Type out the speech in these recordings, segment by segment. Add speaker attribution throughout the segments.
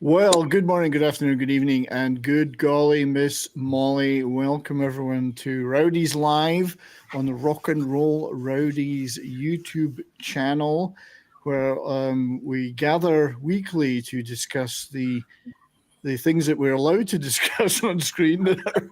Speaker 1: Well, good morning, good afternoon, good evening, and good golly, Miss Molly. Welcome everyone to Rowdies Live on the Rock and Roll Rowdies YouTube channel, where we gather weekly to discuss the things that we're allowed to discuss on screen that are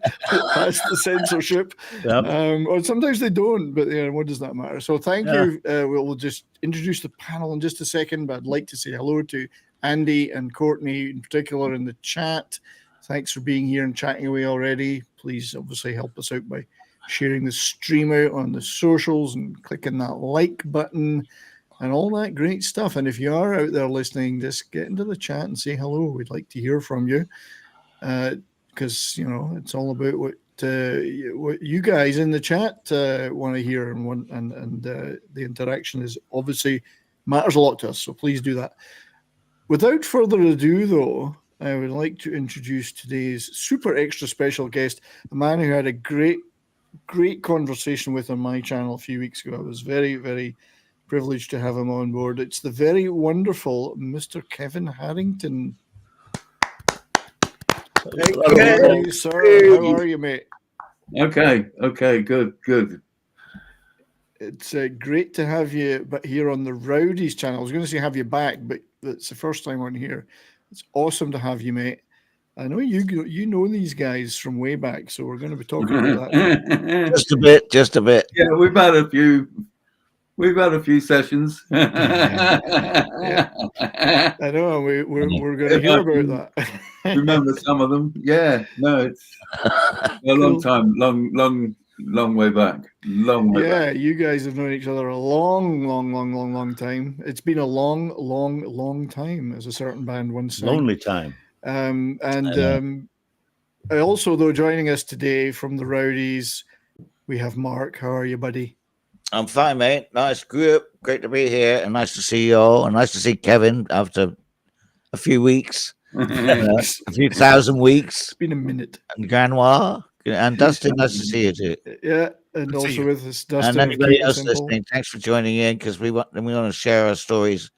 Speaker 1: past the censorship.
Speaker 2: Yep.
Speaker 1: Or sometimes they don't, but what does that matter? So thank you. We'll just introduce the panel in just a second, but I'd like to say hello to Andy and Courtney in particular in the chat. Thanks for being here and chatting away already. Please obviously help us out by sharing the stream out on the socials and clicking that like button and all that great stuff. And if you are out there listening, just get into the chat and say hello. We'd like to hear from you because, it's all about what you guys in the chat want to hear, and the interaction is obviously matters a lot to us. So please do that. Without further ado, though, I would like to introduce today's super extra special guest, a man who had a great conversation with on my channel a few weeks ago. I was very, very privileged to have him on board. It's the very wonderful Mr. Kevin Harrington. Hey, sir. How are you, mate?
Speaker 3: Okay, good.
Speaker 1: It's great to have you here on the Rowdies channel. I was going to say have you back, but it's the first time on here. It's awesome to have you, mate. I know you know these guys from way back, so we're going to be talking about
Speaker 2: that. Just a bit.
Speaker 3: Yeah, we've had a few sessions.
Speaker 1: Yeah. I know we're going to hear about that.
Speaker 3: Remember some of them? Yeah, no, it's a long time, long way back.
Speaker 1: Yeah, you guys have known each other a long time. It's been a long time, as a certain band once said.
Speaker 2: Lonely time.
Speaker 1: Also, though, joining us today from the Rowdies, we have Mark. How are you, buddy?
Speaker 2: I'm fine, mate. Nice group. Great to be here, and nice to see you all, and nice to see Kevin after a few weeks, a few thousand weeks.
Speaker 1: It's been a minute.
Speaker 2: And Granois and Dustin, nice to see you too.
Speaker 1: Yeah, and also with us, Dustin.
Speaker 2: And anybody else listening, thanks for joining in, because we want to share our stories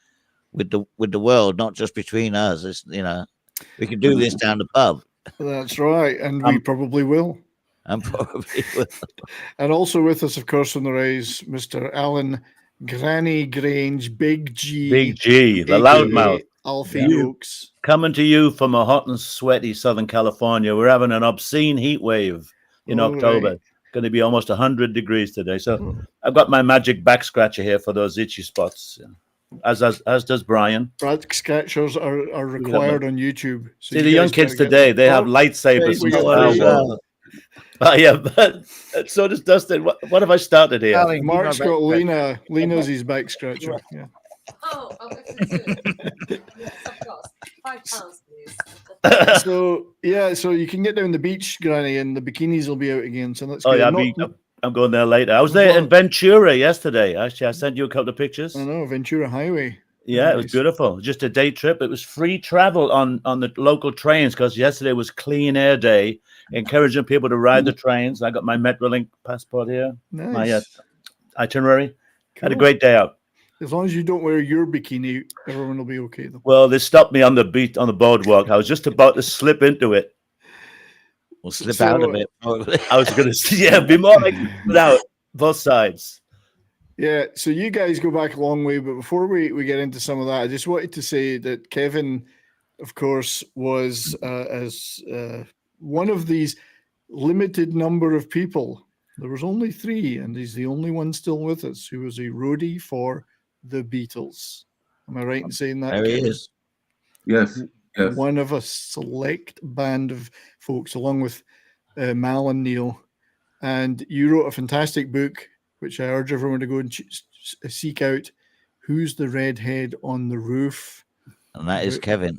Speaker 2: with the world, not just between us. It's, we can do this down the pub.
Speaker 1: That's right, and we probably will.
Speaker 2: And probably will.
Speaker 1: And also with us, of course, on the rise, Mr. Alan Granny Grange, Big G,
Speaker 2: the loudmouth,
Speaker 1: Alfie Oaks,
Speaker 4: coming to you from a hot and sweaty Southern California. We're having an obscene heat wave in October.
Speaker 1: Right.
Speaker 4: Going to be almost 100 degrees today. So I've got my magic back scratcher here for those itchy spots, as does Brian.
Speaker 1: Back scratchers are required on YouTube. So
Speaker 4: see, the young kids today, they have lightsabers. Yeah, but so does Dustin. What have I started here?
Speaker 1: Mark's got Lena. Lena's his back scratcher. Yeah.
Speaker 5: Oh, I'll go to the £5, please.
Speaker 1: So you can get down the beach, Granny, and the bikinis will be out again. So that's
Speaker 4: good.
Speaker 1: Yeah,
Speaker 4: I'm going there later. I was there in Ventura yesterday. Actually, I sent you a couple of pictures.
Speaker 1: I know, Ventura Highway.
Speaker 4: Yeah, It was beautiful. Just a day trip. It was free travel on the local trains because yesterday was Clean Air Day, encouraging people to ride the trains. I got my Metrolink passport here, my itinerary. Cool. Had a great day out.
Speaker 1: As long as you don't wear your bikini, everyone will be okay, though.
Speaker 4: Well, they stopped me on the boardwalk. I was just about to slip into it.
Speaker 2: We'll slip out of it.
Speaker 4: I was going to, be more like out both sides.
Speaker 1: Yeah, so you guys go back a long way, but before we get into some of that, I just wanted to say that Kevin, of course, was as one of these limited number of people. There was only 3, and he's the only one still with us who was a roadie for the Beatles. Am I right in saying that?
Speaker 2: There he is.
Speaker 3: Yes.
Speaker 1: One of a select band of folks, along with Mal and Neil. And you wrote a fantastic book, which I urge everyone to go and seek out. Who's the Redhead on the Roof?
Speaker 2: And that is Kevin.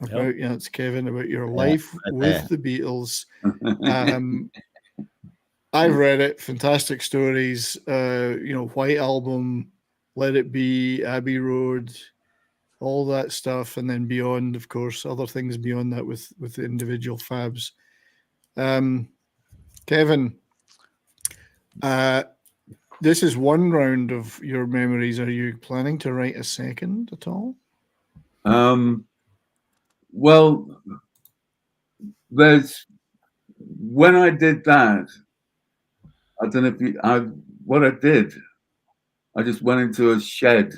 Speaker 1: It's Kevin, about your life with the Beatles. I've read it. Fantastic stories. White Album, Let It Be, Abbey Road, all that stuff, and then beyond, of course, other things beyond that with the individual fabs. Kevin, this is one round of your memories. Are you planning to write a second at all?
Speaker 3: Well, when I did that, I don't know if what I did, I just went into a shed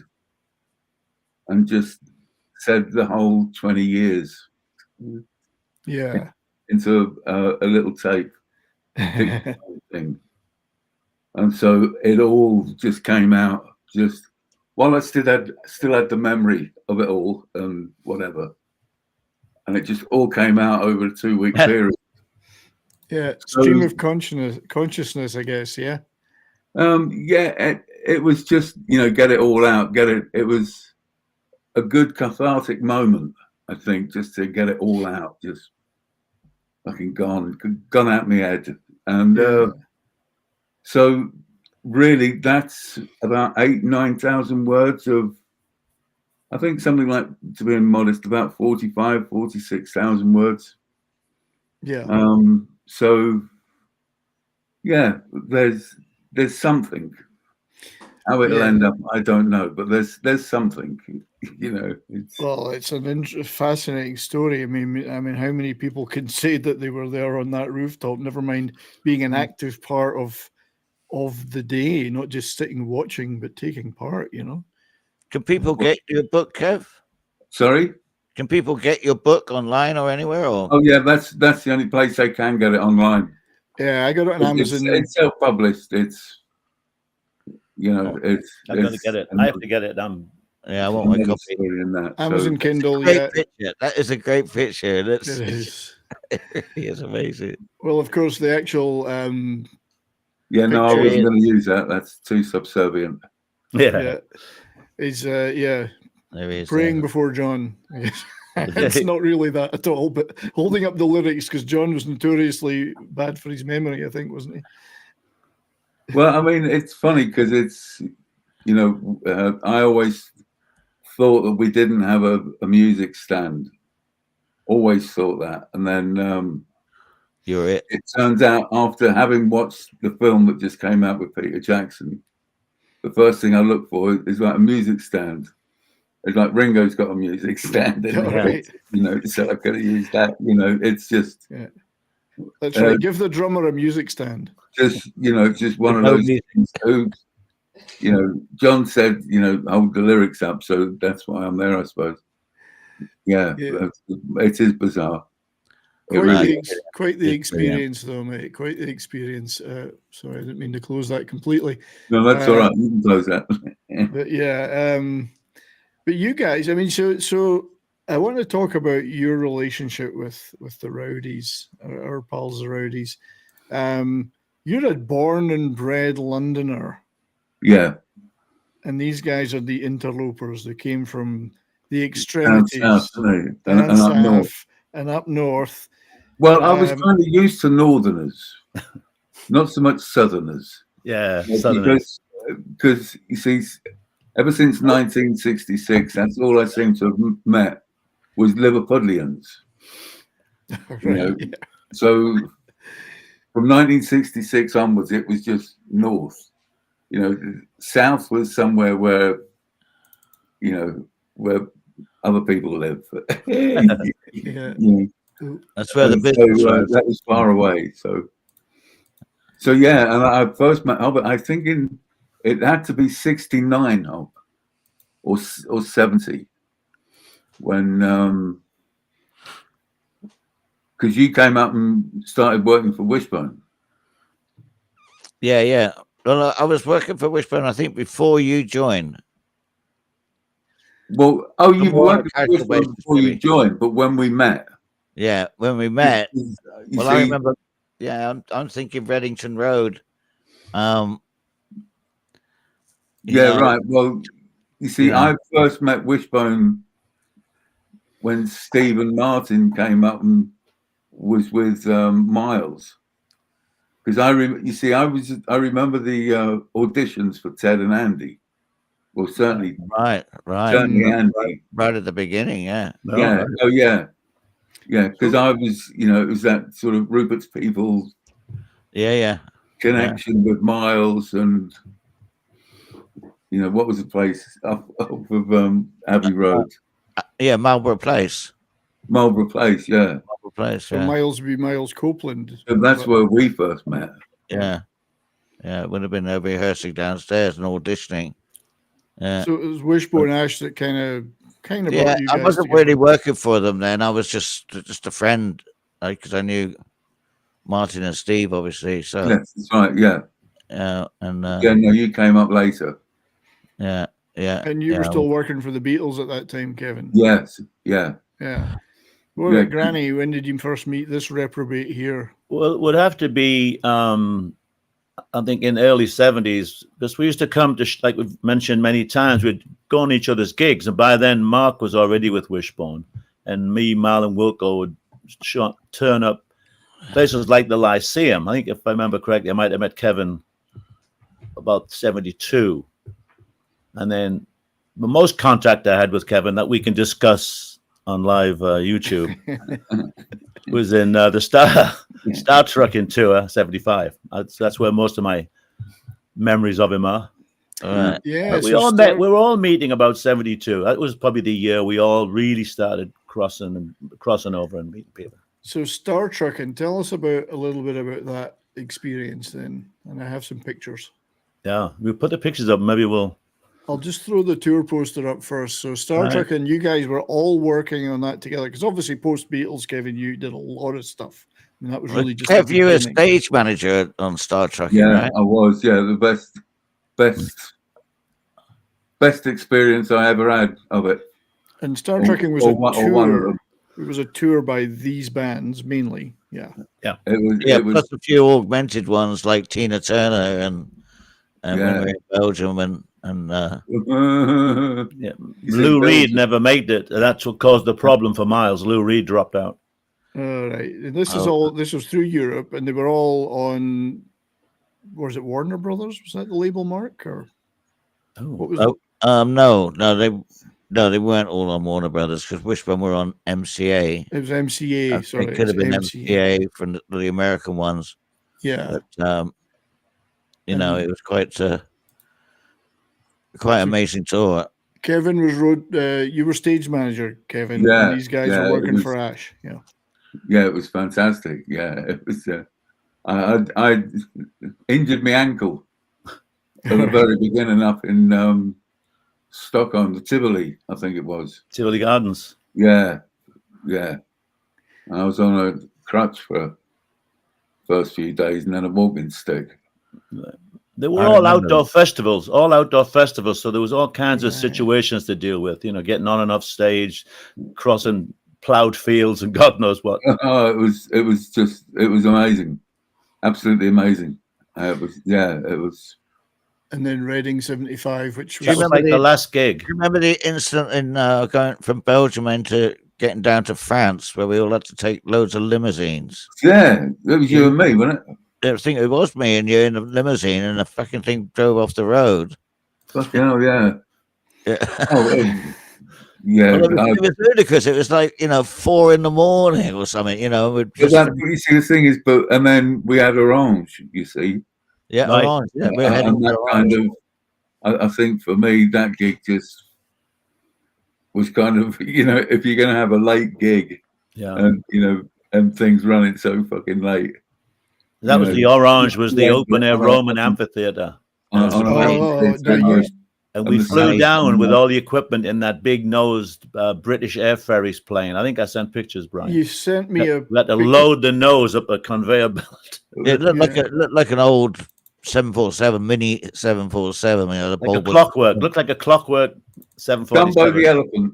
Speaker 3: and just said the whole 20 years.
Speaker 1: Yeah.
Speaker 3: Into a little tape thing. And so it all just came out just while I still had the memory of it all and whatever. And it just all came out over a 2-week period.
Speaker 1: Yeah, stream of consciousness, I guess. Yeah.
Speaker 3: Yeah, it was just, get it all out, it was a good cathartic moment, I think, just to get it all out, just fucking gone out my head. And so really that's about 8,000-9,000 words of, I think something like, to be modest, about 45,000-46,000 words.
Speaker 1: Yeah.
Speaker 3: So yeah, there's something. How it'll end up, I don't know, but there's something,
Speaker 1: Well, it's an fascinating story. I mean, how many people can say that they were there on that rooftop? Never mind being an active part of the day, not just sitting watching, but taking part.
Speaker 2: Can people get your book, Kev?
Speaker 3: Sorry?
Speaker 2: Can people get your book online or anywhere? Or
Speaker 3: oh yeah, that's the only place they can get it online.
Speaker 1: Yeah, I got it on Amazon.
Speaker 3: It's self-published. It's
Speaker 4: I'm gonna get it. I have to get it.
Speaker 2: Yeah, I want my copy
Speaker 3: in that.
Speaker 1: Amazon Kindle.
Speaker 2: Great picture. That is a great picture.
Speaker 1: It is.
Speaker 2: It's amazing.
Speaker 1: Well, of course, the actual
Speaker 3: yeah, no, I wasn't going to use that. That's too subservient.
Speaker 4: Yeah.
Speaker 1: Is
Speaker 2: There is
Speaker 1: praying before John. It's not really that at all, but holding up the lyrics, because John was notoriously bad for his memory, I think, wasn't he?
Speaker 3: Well, I mean, it's funny because it's, I always thought that we didn't have a music stand. Always thought that. And then
Speaker 2: it
Speaker 3: turns out, after having watched the film that just came out with Peter Jackson, the first thing I look for is like a music stand. It's like Ringo's got a music stand,
Speaker 1: Right.
Speaker 3: So I've got to use that. It's just.
Speaker 1: Yeah. That's right. Give the drummer a music stand.
Speaker 3: Just one of those things. John said, hold the lyrics up, so that's why I'm there, I suppose. Yeah. It is bizarre.
Speaker 1: Quite the experience, though, mate. Quite the experience. Sorry, I didn't mean to close that completely.
Speaker 3: No, that's all right. You can close that.
Speaker 1: But yeah, but you guys, I mean, so I want to talk about your relationship with the Rowdies, our pals, the Rowdies. You're a born and bred Londoner.
Speaker 3: Yeah.
Speaker 1: And these guys are the interlopers. They came from the extremities,
Speaker 3: down south,
Speaker 1: and up north.
Speaker 3: Well, I was kind of used to Northerners, not so much Southerners.
Speaker 4: Yeah, Southerners.
Speaker 3: Because you see, ever since 1966, that's all I seem to have met was Liverpudlians.
Speaker 1: Right,
Speaker 3: So from 1966 onwards, it was just north. South was somewhere where, where other people live.
Speaker 2: That's where the business was.
Speaker 3: That was far away. So yeah, and I first met Albert, I think it had to be 69, Hope, or 70, when because you came up and started working for Wishbone.
Speaker 2: Yeah. Well, I was working for Wishbone, I think, before you joined.
Speaker 3: Well, you worked for Wishbone before you joined, but when we met.
Speaker 2: Yeah, when we met. I remember. Yeah, I'm thinking Reddington Road. Right.
Speaker 3: Well, you see, I first met Wishbone when Stephen Martin came up and was with Miles. Because I remember the auditions for Ted and Andy. Well, certainly.
Speaker 2: Right.
Speaker 3: Certainly Andy.
Speaker 2: Right at the beginning, yeah.
Speaker 3: Yeah. Oh, yeah. Yeah, because I was, it was that sort of Rupert's People connection with Miles and, what was the place off of Abbey Road?
Speaker 2: Marlborough Place.
Speaker 3: Marlborough Place, yeah.
Speaker 2: Place,
Speaker 1: So
Speaker 2: yeah.
Speaker 1: Miles would be Miles Copeland.
Speaker 3: And that's where we first met.
Speaker 2: Yeah. Yeah, it would have been rehearsing downstairs and auditioning. Yeah.
Speaker 1: So it was Wishbone Ash that kind of
Speaker 2: Yeah,
Speaker 1: brought you guys
Speaker 2: I wasn't
Speaker 1: together.
Speaker 2: really working for them then. I was just a friend, because I knew Martin and Steve, obviously. So
Speaker 3: Yes, that's right, yeah.
Speaker 2: and
Speaker 3: Yeah, no, you came up later.
Speaker 2: yeah.
Speaker 1: And you were still working for the Beatles at that time, Kevin.
Speaker 3: Yes, yeah.
Speaker 1: Yeah. Well,
Speaker 3: Yeah.
Speaker 1: Granny, when did you first meet this reprobate here?
Speaker 4: Well, it would have to be, I think, in early 70s, because we used to come to, like we've mentioned many times, we'd go on each other's gigs. And by then, Mark was already with Wishbone. And me, Mal, and Wilco would turn up places like the Lyceum. I think, if I remember correctly, I might have met Kevin about 72. And then the most contact I had with Kevin that we can discuss on live YouTube was in the Star Trucking Tour 75. That's where most of my memories of him are.
Speaker 1: Yeah,
Speaker 4: but we were all meeting about 72. That was probably the year we all really started crossing over and meeting people.
Speaker 1: So Star Trucking, tell us a little bit about that experience then. And I have some pictures.
Speaker 4: Yeah, we'll put the pictures up. Maybe
Speaker 1: I'll just throw the tour poster up first. So Star Trucking, you guys were all working on that together, because obviously post Beatles, Kevin, you did a lot of stuff. I mean, that was really just.
Speaker 2: Kev, you were a stage manager on Star Trucking,
Speaker 3: yeah,
Speaker 2: right?
Speaker 3: I was. Yeah, the best experience I ever had of it.
Speaker 1: And Star Trucking was a tour. It was a tour by these bands mainly. Yeah.
Speaker 3: Yeah. It was
Speaker 2: plus a few augmented ones like Tina Turner and when we were in Belgium and
Speaker 4: Lou Reed never made it. That's what caused the problem for Miles. Lou Reed dropped out.
Speaker 1: All right. And this was through Europe, and they were all on. Was it Warner Brothers? Was that the label, Mark? Or what was it?
Speaker 2: No, they weren't all on Warner Brothers, because Wishbone were on MCA.
Speaker 1: It was MCA. Sorry,
Speaker 2: it could have been MCA from the American ones.
Speaker 1: Yeah.
Speaker 2: But it was quite amazing tour.
Speaker 1: Kevin was you were stage manager, Kevin.
Speaker 3: Yeah,
Speaker 1: and these guys were working for Ash. Yeah.
Speaker 3: Yeah, it was fantastic. Yeah, it was. I injured my ankle at the very beginning up in Stockholm, the Tivoli, I think it was.
Speaker 4: Tivoli Gardens.
Speaker 3: Yeah. I was on a crutch for the first few days, and then a walking stick.
Speaker 4: They were all outdoor festivals. So there was all kinds of situations to deal with. Getting on and off stage, crossing plowed fields, and God knows what.
Speaker 3: Oh, it was amazing, absolutely amazing. It was.
Speaker 1: And then Reading 75, which
Speaker 4: was like the last gig.
Speaker 2: Remember the incident in going from Belgium into getting down to France, where we all had to take loads of limousines?
Speaker 3: Yeah, that was you and me, wasn't it?
Speaker 2: I think it was me and you in the limousine, and the fucking thing drove off the road.
Speaker 3: Fucking hell, yeah.
Speaker 2: Yeah. Well, it was ludicrous. It was like 4 a.m. or something. You
Speaker 3: see, the thing is, and then we had Orange. You see.
Speaker 2: Yeah,
Speaker 3: right.
Speaker 2: Orange. Yeah, we're
Speaker 3: and that kind of. I think for me, that gig just was kind of if you're going to have a late gig, and things running so fucking late.
Speaker 4: That was the Orange, was the open air Roman amphitheater. And we flew down with all the equipment in that big nosed British Air Ferries plane. I think I sent pictures, Brian.
Speaker 1: You sent me
Speaker 4: We had to load the nose up a conveyor belt.
Speaker 2: It looked like an old 747, mini 747.
Speaker 4: Looked like a clockwork 747.
Speaker 3: Dumbo the elephant.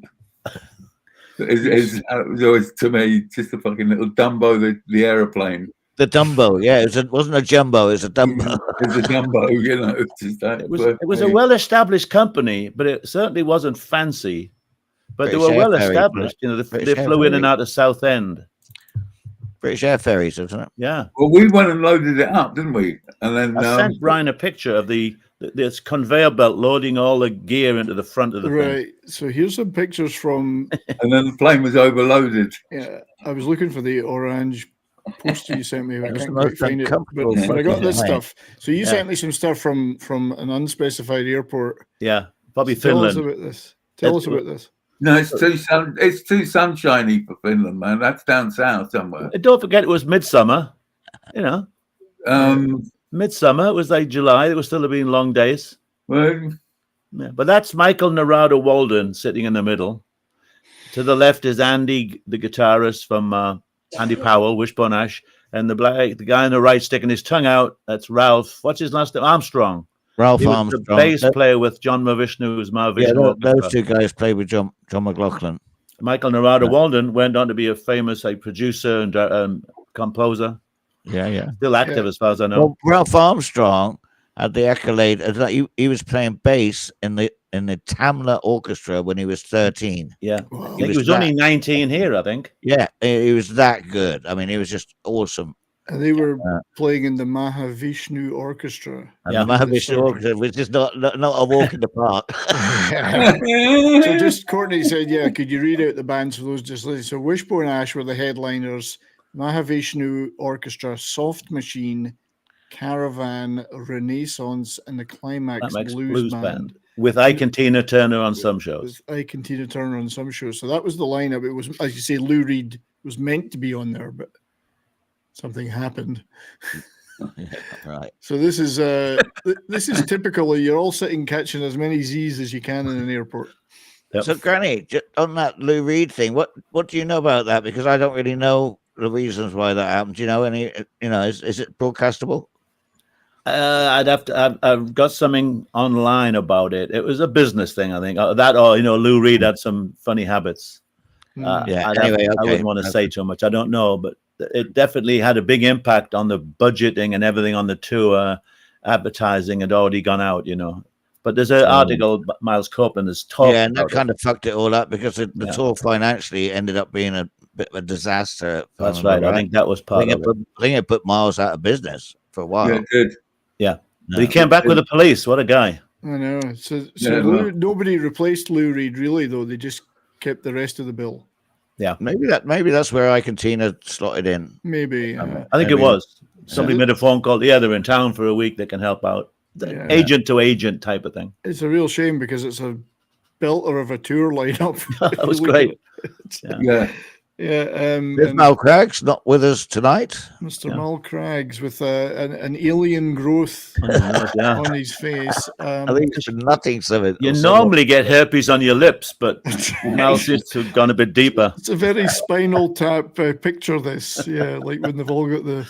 Speaker 3: It was always, to me, just a fucking little Dumbo the aeroplane.
Speaker 2: The Dumbo, yeah, it wasn't a jumbo, it was a Dumbo.
Speaker 3: It's a Dumbo, just that.
Speaker 4: It was a well-established company, but it certainly wasn't fancy. But they were well-established. They flew in and out of Southend.
Speaker 2: British Air Ferries, isn't it?
Speaker 4: Yeah.
Speaker 3: Well, we went and loaded it up, didn't we? And then
Speaker 4: I sent Brian a picture of this conveyor belt loading all the gear into the front of the thing.
Speaker 1: Right. So here's some pictures from.
Speaker 3: And then the plane was overloaded.
Speaker 1: Yeah, I was looking for the Orange poster you sent me. I can't quite find it, but I got this stuff. So you sent me some stuff from an unspecified airport.
Speaker 4: Yeah, probably
Speaker 1: Tell
Speaker 4: Finland.
Speaker 1: us about this. Tell us about this.
Speaker 3: No, it's too sunshiny for Finland, man. That's down south somewhere.
Speaker 4: And don't forget, it was midsummer. You know, midsummer. It was like July. It was still been long days.
Speaker 3: Well,
Speaker 4: Yeah, but that's Michael Narada Walden sitting in the middle. To the left is Andy, the guitarist from Andy Powell, Wishbone Ash, and the guy on the right sticking his tongue out. That's Ralph. What's his last name? Armstrong.
Speaker 2: Ralph
Speaker 4: He was
Speaker 2: Armstrong,
Speaker 4: the bass player with John Mahavishnu, who's Mahavishnu.
Speaker 2: Yeah, those two guys played with John McLaughlin.
Speaker 4: Michael Narada Walden went on to be a famous producer and composer.
Speaker 2: Yeah.
Speaker 4: Still active as far as I know.
Speaker 2: Well, Ralph Armstrong had the accolade. He was playing bass in the Tamla Orchestra when he was 13.
Speaker 4: Yeah,
Speaker 1: Wow.
Speaker 4: I think he was only 19 here, I think.
Speaker 2: Yeah, he was that good. I mean, he was just awesome.
Speaker 1: And they were playing in the Mahavishnu Orchestra.
Speaker 2: And the Mahavishnu Orchestra was just not a walk in the park.
Speaker 1: So just Courtney said, yeah, could you read out the bands for those just listening? So Wishbone Ash were the headliners, Mahavishnu Orchestra, Soft Machine, Caravan, Renaissance, and the Climax Blues Band.
Speaker 4: With Ike and Tina Turner on some shows.
Speaker 1: With Ike and Tina Turner on some shows. So that was the lineup. It was, as you say, Lou Reed was meant to be on there, but something happened.
Speaker 2: Right.
Speaker 1: So this is typical. You're all sitting catching as many Z's as you can in an airport.
Speaker 4: Yep.
Speaker 2: So, Granny, on that Lou Reed thing, what do you know about that? Because I don't really know the reasons why that happened. Do you know any? Is it broadcastable?
Speaker 4: I'd have to. I've got something online about it. It was a business thing, I think. Lou Reed had some funny habits.
Speaker 2: Yeah.
Speaker 4: I wouldn't want to say too much. I don't know, but it definitely had a big impact on the budgeting and everything on the tour. Advertising had already gone out, But there's an article Miles Copeland has talked.
Speaker 2: Yeah, and that kind of fucked it all up because the tour financially ended up being a bit of a disaster.
Speaker 4: That's right. I think that was part of it.
Speaker 2: I think it put Miles out of business for a while.
Speaker 3: yeah, good.
Speaker 4: Yeah. But he came back with the police. What a guy.
Speaker 1: I know. So
Speaker 3: Yeah,
Speaker 1: nobody replaced Lou Reed, really, though. They just kept the rest of the bill.
Speaker 4: Yeah.
Speaker 2: Maybe that's where Ike and Tina slotted in.
Speaker 1: Maybe.
Speaker 4: I think it was. Somebody made a phone call. Yeah, they're in town for a week. They can help out. Agent to agent type of thing.
Speaker 1: It's a real shame because it's a belter of a tour lineup.
Speaker 4: That was great.
Speaker 3: Yeah.
Speaker 2: There's Mal Craig's not with us tonight.
Speaker 1: Mr. Mal Craig's with an alien growth on his face.
Speaker 2: I think it's nothing of
Speaker 4: You normally get herpes on your lips, but Mal's just gone a bit deeper.
Speaker 1: It's a very Spinal Tap picture. This, like when they've all got the.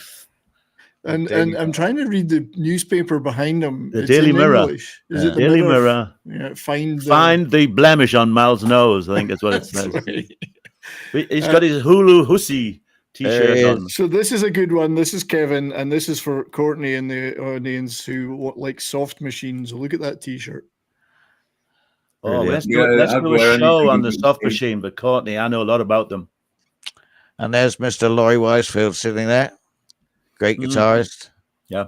Speaker 1: And I'm trying to read the newspaper behind them.
Speaker 4: The Daily Mirror.
Speaker 1: English. Is it the
Speaker 4: Daily Mirror?
Speaker 1: Yeah, find
Speaker 4: the blemish on Mal's nose. I think that's what it says.
Speaker 1: Right.
Speaker 4: He's got his Hulu Hussy t-shirt on.
Speaker 1: So this is a good one. This is Kevin, and this is for Courtney and the audience who like soft machines. Look at that t-shirt.
Speaker 4: Oh, let's do a show on the soft machine. But Courtney, I know a lot about them.
Speaker 2: And there's Mr. Laurie Weisfield sitting there. Great guitarist.
Speaker 4: Yeah.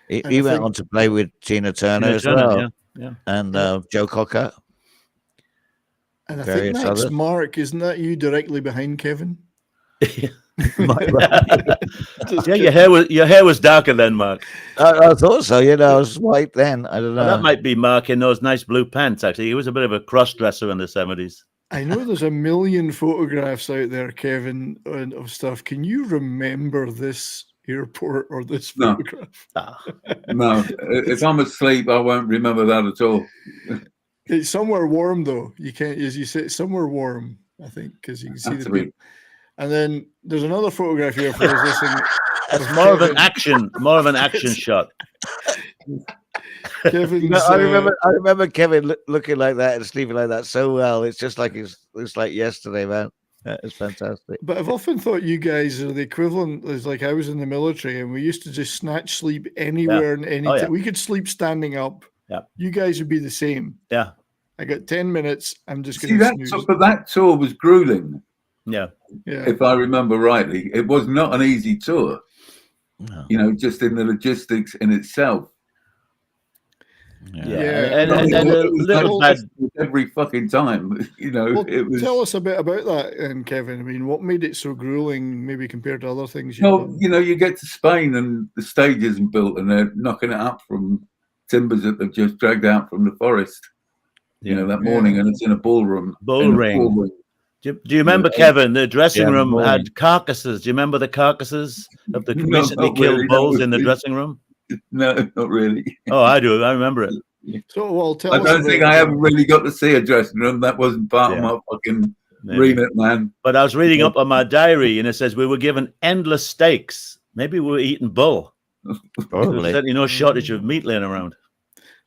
Speaker 2: He went on to play with Tina Turner as well. Yeah. And Joe Cocker.
Speaker 1: And I think that's Mark. Isn't that you directly behind Kevin?
Speaker 4: Your hair was darker then, Mark.
Speaker 2: I thought so. I was white then. I don't know.
Speaker 4: That might be Mark in those nice blue pants. Actually, he was a bit of a cross-dresser in the 70s.
Speaker 1: I know there's a million photographs out there, Kevin, of stuff. Can you remember this airport or this photograph?
Speaker 3: No, if I'm asleep, I won't remember that at all.
Speaker 1: It's somewhere warm, though. You can't, as you say, somewhere warm, I think, because you can see the people. And then there's another photograph here for us listening.
Speaker 4: It's more of an action shot.
Speaker 2: Kevin's, I remember Kevin looking like that and sleeping like that so well. It's just like it's like yesterday, man. It's fantastic.
Speaker 1: But I've often thought you guys are the equivalent. As like I was in the military, and we used to just snatch sleep anywhere and anytime. We could sleep standing up.
Speaker 4: Yeah,
Speaker 1: you guys would be the same.
Speaker 4: Yeah,
Speaker 1: I got 10 minutes. I'm just going to snooze.
Speaker 3: But that tour was grueling.
Speaker 4: Yeah.
Speaker 3: If I remember rightly, it was not an easy tour. No. Just in the logistics in itself.
Speaker 1: And
Speaker 3: a little every fucking time. It was.
Speaker 1: Tell us a bit about that, Kevin. I mean, what made it so grueling, maybe compared to other things?
Speaker 3: You get to Spain and the stage isn't built, and they're knocking it up from timbers that they've just dragged out from the forest. you know, that morning, and it's in a ballroom.
Speaker 4: Bull ring. Do you remember, Kevin, the dressing room had carcasses? Do you remember the carcasses of the recently killed bulls in the dressing room?
Speaker 3: No, not really.
Speaker 4: Oh, I do. I remember it.
Speaker 1: So, well, tell
Speaker 3: I
Speaker 1: us
Speaker 3: don't think
Speaker 1: about,
Speaker 3: I ever really got to see a dressing room. That wasn't part of my fucking remit, man.
Speaker 4: But I was reading up on my diary, and it says we were given endless steaks. Maybe we were eating bull.
Speaker 2: Probably.
Speaker 4: There's certainly no shortage of meat laying around.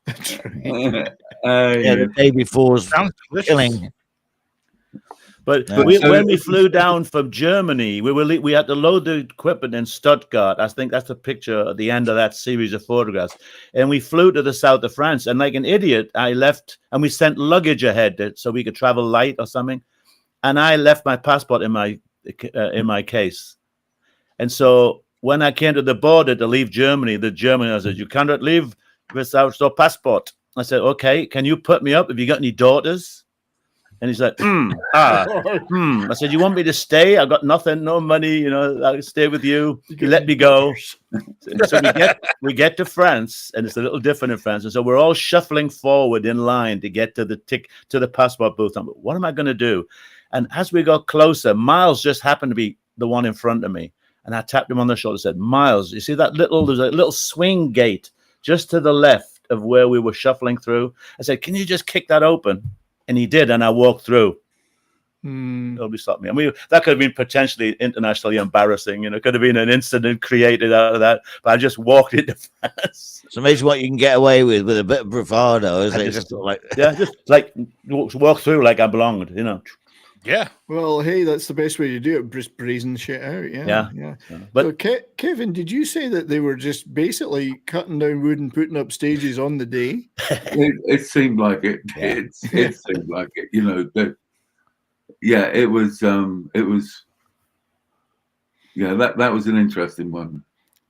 Speaker 1: That's right.
Speaker 2: The day before's killing.
Speaker 4: But when we flew down from Germany, we had to load the equipment in Stuttgart. I think that's the picture at the end of that series of photographs. And we flew to the south of France. And like an idiot, I left, and we sent luggage ahead so we could travel light or something. And I left my passport in my case. And so when I came to the border to leave Germany, the German said, "You cannot leave without your passport." I said, "Okay, can you put me up? Have you got any daughters?" And he's like, I said, "You want me to stay? I got nothing, no money, you know, I'll stay with you. You let me go." So we get to France, and it's a little different in France. And so we're all shuffling forward in line to get to the passport booth. I'm like, what am I going to do? And as we got closer, Miles just happened to be the one in front of me. And I tapped him on the shoulder and said, "Miles, you see there's a little swing gate just to the left of where we were shuffling through." I said, "Can you just kick that open?" And he did, and I walked through. Nobody stopped me. I mean, that could have been potentially internationally embarrassing. You know, it could have been an incident created out of that. But I just walked into France.
Speaker 2: It's amazing what you can get away with a bit of bravado, isn't it? Just
Speaker 4: like walk through like I belonged, you know.
Speaker 6: Yeah.
Speaker 1: Well, hey, that's the best way to do it. Just brazen shit out. Yeah.
Speaker 4: But
Speaker 1: so, Kevin, did you say that they were just basically cutting down wood and putting up stages on the day?
Speaker 3: It seemed like it.
Speaker 4: Yeah.
Speaker 3: It seemed like it. You know that. Yeah, it was. Yeah, that was an interesting one.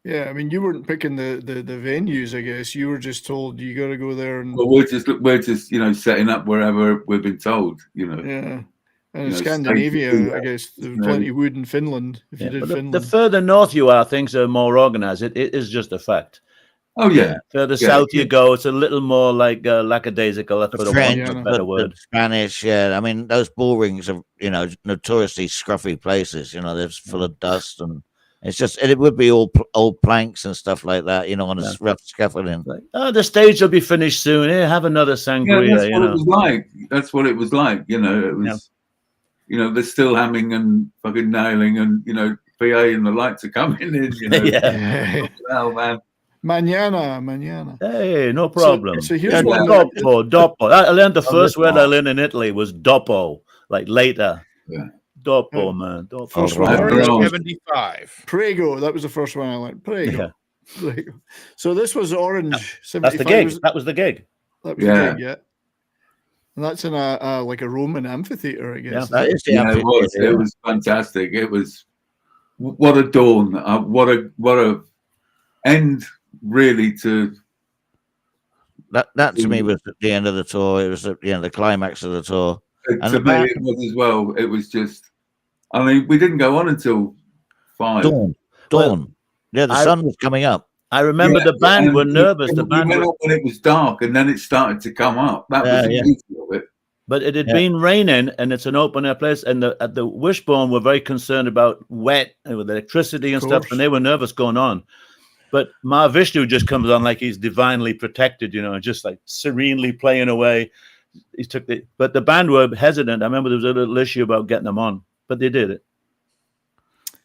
Speaker 1: Yeah, I mean, you weren't picking the venues, I guess. You were just told you got to go there, and
Speaker 3: well, we're just setting up wherever we've been told. You know.
Speaker 1: Yeah. And in Scandinavia, I guess there's plenty of wood in Finland. If you did Finland,
Speaker 4: the further north you are, things are more organized. It is just a fact.
Speaker 3: Oh yeah.
Speaker 4: Further south you go, it's a little more like lackadaisical. That's
Speaker 2: the French,
Speaker 4: a better word.
Speaker 2: The Spanish, yeah. I mean, those bull rings are, you know, notoriously scruffy places. You know, they're full of dust, and it's just, it would be all old planks and stuff like that. You know, on a rough scaffolding.
Speaker 4: The stage will be finished soon. Have another sangria.
Speaker 3: Yeah, that's what it was like. That's what it was like. You know, it was.
Speaker 4: Yeah.
Speaker 3: You know, they're still hamming and fucking nailing, and you know, PA and the lights are coming in. You know, oh man, mañana.
Speaker 4: Hey, no problem.
Speaker 1: So here's one.
Speaker 4: Dopo. I learned the first word I learned in Italy was dopo, like later.
Speaker 3: Yeah.
Speaker 4: Dopo, man. Dopo.
Speaker 1: First one.
Speaker 6: 75.
Speaker 1: Prego. That was the first one I learned. Prego. Yeah. So this was Orange.
Speaker 4: That's the gig. That was the gig.
Speaker 1: That was the gig. Yeah. And that's in a like a Roman amphitheater, I guess.
Speaker 2: Yeah, that is the
Speaker 3: amphitheater. It was fantastic. It was what a dawn. What a end really to
Speaker 2: that to me was at the end of the tour. It was the climax of the tour.
Speaker 3: To me, it was as well. It was just. I mean, we didn't go on until 5.
Speaker 2: Dawn. Yeah, the sun was coming up.
Speaker 4: I remember the band were nervous. The band
Speaker 3: went up when it was dark, and then it started to come up. That was the beauty of it.
Speaker 4: But it had been raining, and it's an open air place. And at the Wishbone were very concerned about wet and with electricity and stuff, and they were nervous going on. But Mahavishnu just comes on like he's divinely protected, you know, just like serenely playing away. But the band were hesitant. I remember there was a little issue about getting them on, but they did it.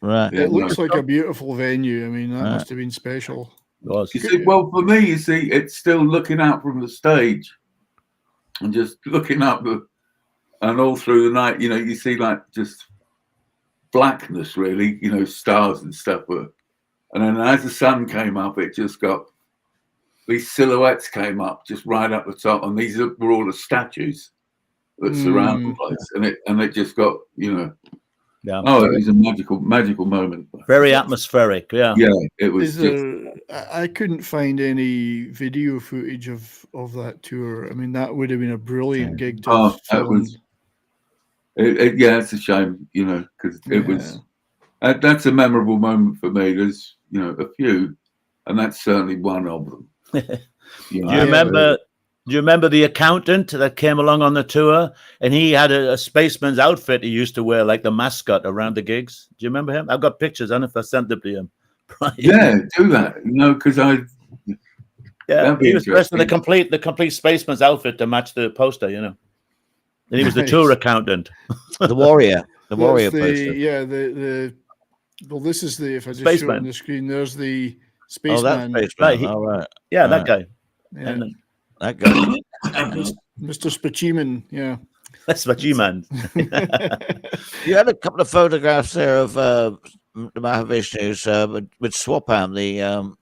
Speaker 2: Right.
Speaker 1: It looks like a beautiful venue. I mean, that must have been special.
Speaker 3: You see, well, for me, you see, it's still looking out from the stage and just looking up and all through the night, you know, you see like just blackness, really, you know, stars and stuff. And then as the sun came up, it just got, these silhouettes came up just right up the top. And these were all the statues that surround the place. And it just got, you know, it was a magical moment.
Speaker 4: Very atmospheric, yeah.
Speaker 3: Yeah, it was.
Speaker 1: I couldn't find any video footage of that tour. I mean, that would have been a brilliant gig to film.
Speaker 3: It's a shame, you know, because it was. That's a memorable moment for me. There's, you know, a few, and that's certainly one of them.
Speaker 4: Do you remember Do you remember the accountant that came along on the tour? And he had a spaceman's outfit he used to wear, like the mascot around the gigs. Do you remember him? I've got pictures. I don't know if I sent them to him.
Speaker 3: Yeah, do that. Because
Speaker 4: he was dressed in the complete spaceman's outfit to match the poster, And he was the tour accountant.
Speaker 2: The warrior. The
Speaker 1: That's
Speaker 2: warrior
Speaker 1: the,
Speaker 2: poster.
Speaker 1: yeah, well, this is the, if I just
Speaker 4: Spaceman.
Speaker 1: show it on the screen, there's the
Speaker 2: Oh, that's
Speaker 1: spaceman.
Speaker 2: spaceman.
Speaker 4: Right,
Speaker 2: All right.
Speaker 4: Yeah, that guy.
Speaker 1: Yeah.
Speaker 4: And
Speaker 2: That guy.
Speaker 1: Mr. Spachiman, yeah.
Speaker 4: that's what you man.
Speaker 2: You had a couple of photographs there of the Mahavishnu's with Swapam,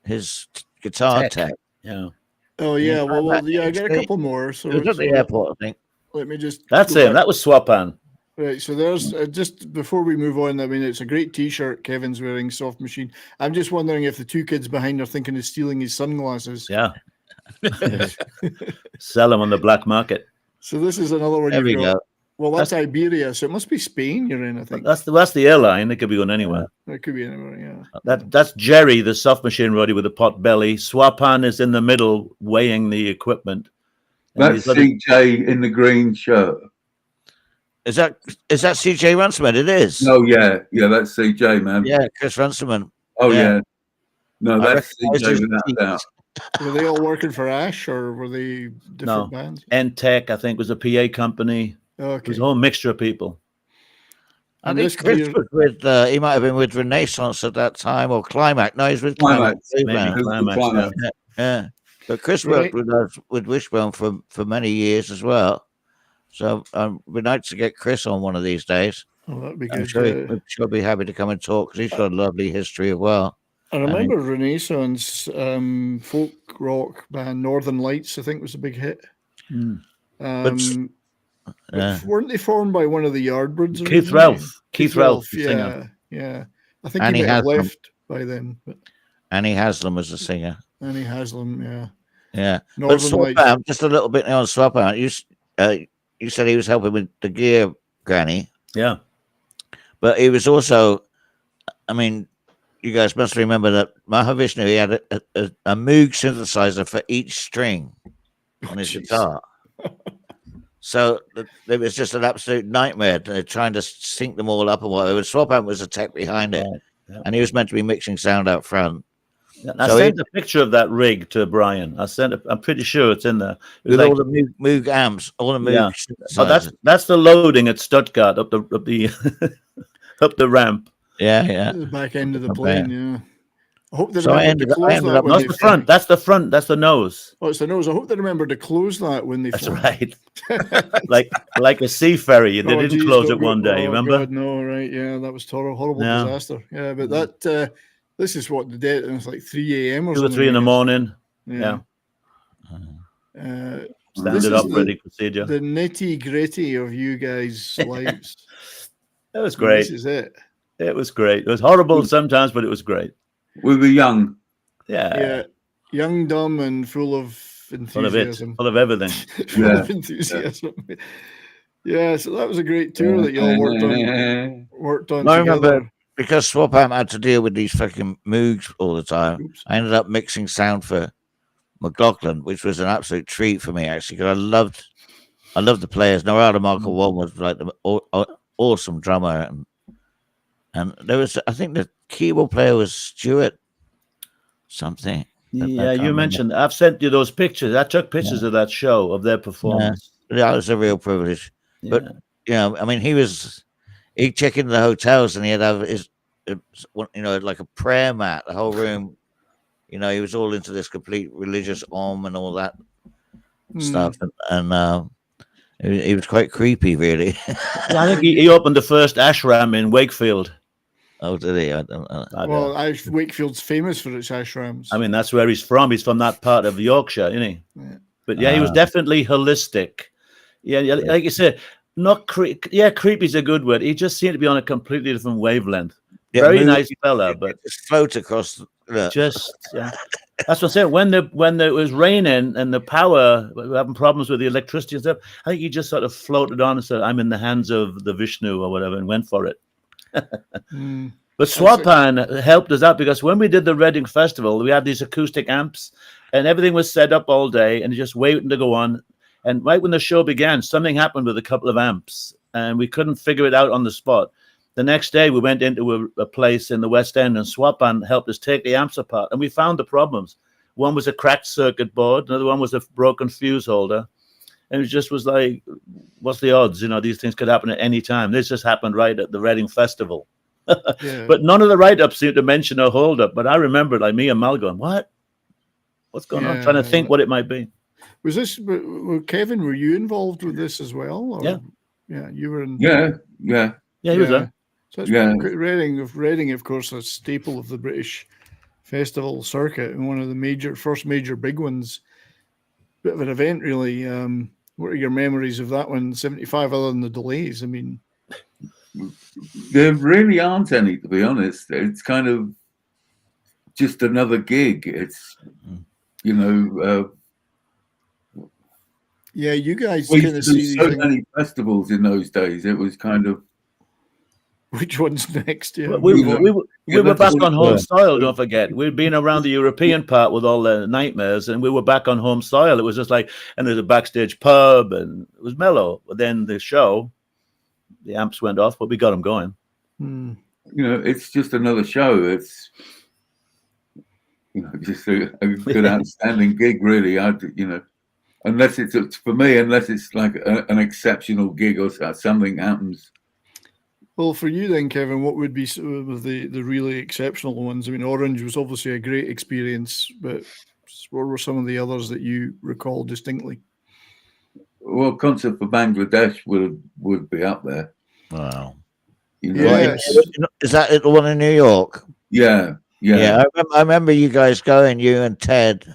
Speaker 2: his guitar tech.
Speaker 4: Yeah.
Speaker 1: Oh, yeah,
Speaker 2: Yeah,
Speaker 1: well,
Speaker 2: that-
Speaker 1: I got a couple more. So,
Speaker 2: It was at the airport, I think.
Speaker 1: let me just.
Speaker 4: That's
Speaker 1: go
Speaker 4: him.
Speaker 1: back.
Speaker 4: That was Swapan.
Speaker 1: Right, so there's just before we move on, I mean, it's a great T-shirt Kevin's wearing, Soft Machine. I'm just wondering if the two kids behind are thinking of stealing his sunglasses.
Speaker 4: Yeah. Sell them on the black market.
Speaker 1: So this is another one
Speaker 2: There we
Speaker 1: you've got.
Speaker 2: go.
Speaker 1: Well, that's Iberia, so it must be Spain you're in, I think.
Speaker 4: That's the airline. It could be going anywhere.
Speaker 1: It could be anywhere, yeah.
Speaker 4: That's Jerry, the soft machine roadie with the pot belly. Swapan is in the middle, weighing the equipment. And
Speaker 3: That's
Speaker 4: he's got a-
Speaker 3: CJ in the green shirt.
Speaker 2: Is that CJ Runciman? It is.
Speaker 3: No, yeah, that's CJ, man.
Speaker 2: Yeah, Chris Runciman.
Speaker 3: Oh,
Speaker 2: yeah.
Speaker 3: yeah. No,
Speaker 2: I
Speaker 3: that's
Speaker 2: recognise
Speaker 3: CJ
Speaker 2: his
Speaker 3: without
Speaker 2: teeth.
Speaker 3: doubt.
Speaker 1: Were they all working for Ash, or were they different bands?
Speaker 4: N-Tech, I think, was a PA company. It
Speaker 1: Okay.
Speaker 4: was a whole mixture of people.
Speaker 2: I
Speaker 1: And
Speaker 2: think
Speaker 1: this
Speaker 2: Chris
Speaker 1: gear-
Speaker 2: was with, he might have been with Renaissance at that time, or Climax. No, he's with
Speaker 3: Climax,
Speaker 2: Climax. too,
Speaker 4: maybe.
Speaker 2: man.
Speaker 4: Climax,
Speaker 3: Climax.
Speaker 2: Yeah. But Chris
Speaker 1: Right.
Speaker 2: worked with us, with Wishbone for many years as well. So it'd be nice to get Chris on one of these days.
Speaker 1: Oh, that'd be
Speaker 2: I'm
Speaker 1: good.
Speaker 2: sure he'll be happy to come and talk because he's got a lovely history as well.
Speaker 1: I remember Renaissance folk rock band Northern Lights, I think, was a big hit. But weren't they formed by one of the Yardbirds?
Speaker 4: Keith
Speaker 1: originally?
Speaker 4: Ralph. Keith Ralph, the
Speaker 1: yeah,
Speaker 4: singer.
Speaker 1: yeah. I think
Speaker 2: Annie
Speaker 1: he might have
Speaker 2: Haslam.
Speaker 1: left by then. But
Speaker 2: Annie Haslam was a singer.
Speaker 1: Annie Haslam, yeah.
Speaker 2: Yeah.
Speaker 1: Northern
Speaker 2: But
Speaker 1: Lights.
Speaker 2: Swap just a little bit on Swap Out. You said he was helping with the gear, Granny.
Speaker 4: Yeah.
Speaker 2: But he was also, I mean, you guys must remember that Mahavishnu, he had a Moog synthesizer for each string on his guitar. So it was just an absolute nightmare trying to sync them all up and whatever. Swap Out was a tech behind it.
Speaker 4: Yeah.
Speaker 2: And he was meant to be mixing sound out front.
Speaker 4: I sent a picture of that rig to Brian. I'm pretty sure it's in there. It was
Speaker 2: With all the Moog amps, all the Moog synthesizers.
Speaker 4: that's the loading at Stuttgart up the up the ramp.
Speaker 2: Yeah.
Speaker 1: The back end of the plane, yeah. I hope they
Speaker 2: So I
Speaker 1: remember to
Speaker 2: ended
Speaker 1: close that
Speaker 2: up-
Speaker 1: when
Speaker 4: That's
Speaker 1: they
Speaker 4: the front. That's the front. That's the nose.
Speaker 1: Oh, it's the nose. I hope they remember to close that when they
Speaker 4: That's
Speaker 1: fly.
Speaker 4: right. like a sea ferry. They
Speaker 1: Oh,
Speaker 4: didn't
Speaker 1: geez,
Speaker 4: close
Speaker 1: don't
Speaker 4: it one
Speaker 1: go-
Speaker 4: day.
Speaker 1: oh,
Speaker 4: Remember?
Speaker 1: God, no, right? Yeah, that was horrible
Speaker 4: Yeah.
Speaker 1: disaster. Yeah, but that this is what the day. It was like 3 a.m. or
Speaker 4: 2 or
Speaker 1: something.
Speaker 4: 3 in the morning.
Speaker 1: Yeah.
Speaker 4: Stand
Speaker 1: This
Speaker 4: it
Speaker 1: is
Speaker 4: up, ready procedure.
Speaker 1: The nitty gritty of you guys' lives.
Speaker 4: It was great.
Speaker 1: This is it.
Speaker 4: It was great. It was horrible sometimes, but it was great.
Speaker 3: We were young.
Speaker 1: Yeah, young, dumb, and full of
Speaker 4: Full of it.
Speaker 1: enthusiasm.
Speaker 4: Full of everything.
Speaker 1: Full of enthusiasm. Yeah, so that was a great tour that y'all worked on
Speaker 2: I
Speaker 1: together.
Speaker 2: remember because Swap Amp had to deal with these fucking Moogs all the time.
Speaker 1: Oops.
Speaker 2: I ended up mixing sound for McLaughlin, which was an absolute treat for me actually, because I loved the players. Narada Michael One was like the awesome drummer, and there was, I think the keyboard player was Stuart something.
Speaker 4: Yeah, you mentioned. I've sent you those pictures. I took pictures of that show, of their performance.
Speaker 2: That was a real privilege.
Speaker 4: Yeah.
Speaker 2: But you know, I mean, he'd check into the hotels and he'd have his, like a prayer mat, the whole room. You know, he was all into this complete religious and all that stuff, and he was quite creepy, really.
Speaker 4: Yeah, I think he opened the first ashram in Wakefield.
Speaker 2: Oh, did he? I don't know.
Speaker 1: Well, Wakefield's famous for its ashrams.
Speaker 4: I mean, that's where he's from. He's from that part of Yorkshire, isn't he?
Speaker 1: Yeah.
Speaker 4: But yeah, he was definitely holistic. Yeah, like you said, not creepy's a good word. He just seemed to be on a completely different wavelength.
Speaker 2: Yeah,
Speaker 4: Very
Speaker 2: Moog-
Speaker 4: nice fella, but
Speaker 2: just float across.
Speaker 4: just yeah. That's what I'm saying. When it was raining and the power, we were having problems with the electricity and stuff, I think he just sort of floated on and said, "I'm in the hands of the Vishnu" or whatever, and went for it. But Swapan helped us out because when we did the Reading Festival, we had these acoustic amps and everything was set up all day and just waiting to go on. And right when the show began, something happened with a couple of amps and we couldn't figure it out on the spot. The next day, we went into a place in the West End and Swapan helped us take the amps apart and we found the problems. One was a cracked circuit board, another one was a broken fuse holder. And it just was like, what's the odds? You know, these things could happen at any time. This just happened right at the Reading Festival.
Speaker 1: Yeah.
Speaker 4: But none of the write-ups seemed to mention a hold-up. But I remember, like, me and Mal going, what's going on? Trying to think what it might be.
Speaker 1: Was this, Kevin, were you involved with this as well? Or?
Speaker 4: Yeah.
Speaker 1: Yeah, you were in.
Speaker 3: Yeah,
Speaker 4: he was there.
Speaker 1: So that's Reading, of course, a staple of the British festival circuit and one of the first major big ones. Bit of an event, really. What are your memories of that one, 75, other than the delays? I mean,
Speaker 3: there really aren't any, to be honest. It's kind of just another gig. It's,
Speaker 1: yeah, you guys
Speaker 3: we
Speaker 1: kind of
Speaker 3: used to do
Speaker 1: see
Speaker 3: so
Speaker 1: these
Speaker 3: many festivals in those days. It was kind of,
Speaker 1: which one's next? Yeah,
Speaker 4: We were back on home soil, don't forget. We'd been around the European part with all the nightmares, and we were back on home soil. It was just like, and there's a backstage pub, and it was mellow. But then the show, the amps went off, but we got them going.
Speaker 3: It's just another show. It's, just a good, outstanding gig, really. Unless it's, for me, unless it's like an exceptional gig or something happens.
Speaker 1: Well, for you then, Kevin, what would be some of the really exceptional ones? I mean, Orange was obviously a great experience, but what were some of the others that you recall distinctly?
Speaker 3: Well, Concert for Bangladesh would be up there.
Speaker 2: Wow.
Speaker 1: Yes.
Speaker 2: Is that the one in New York?
Speaker 3: Yeah.
Speaker 2: I remember you guys going, you and Ted,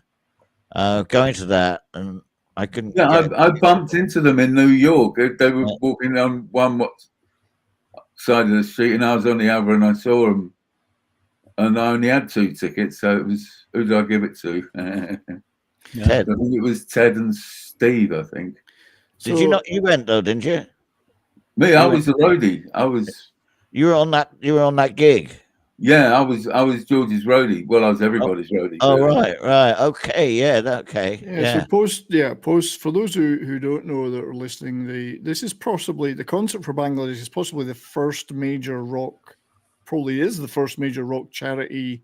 Speaker 2: going to that, and I couldn't.
Speaker 3: Yeah, I bumped into them in New York. They were walking on one side of the street, and I was on the other, and I saw them, and I only had 2 tickets, so it was, who did I give it to?
Speaker 2: Ted.
Speaker 3: I think it was Ted and Steve, I think.
Speaker 2: Did you not? You went though, didn't you?
Speaker 3: Me, I was the roadie.
Speaker 2: You were on that gig.
Speaker 3: Yeah, I was George's roadie. Well, I was everybody's roadie.
Speaker 2: Oh, right. Okay, yeah, okay.
Speaker 1: Yeah. So post for those who don't know that are listening, this is possibly the Concert for Bangladesh is possibly the first major rock, probably is the first major rock charity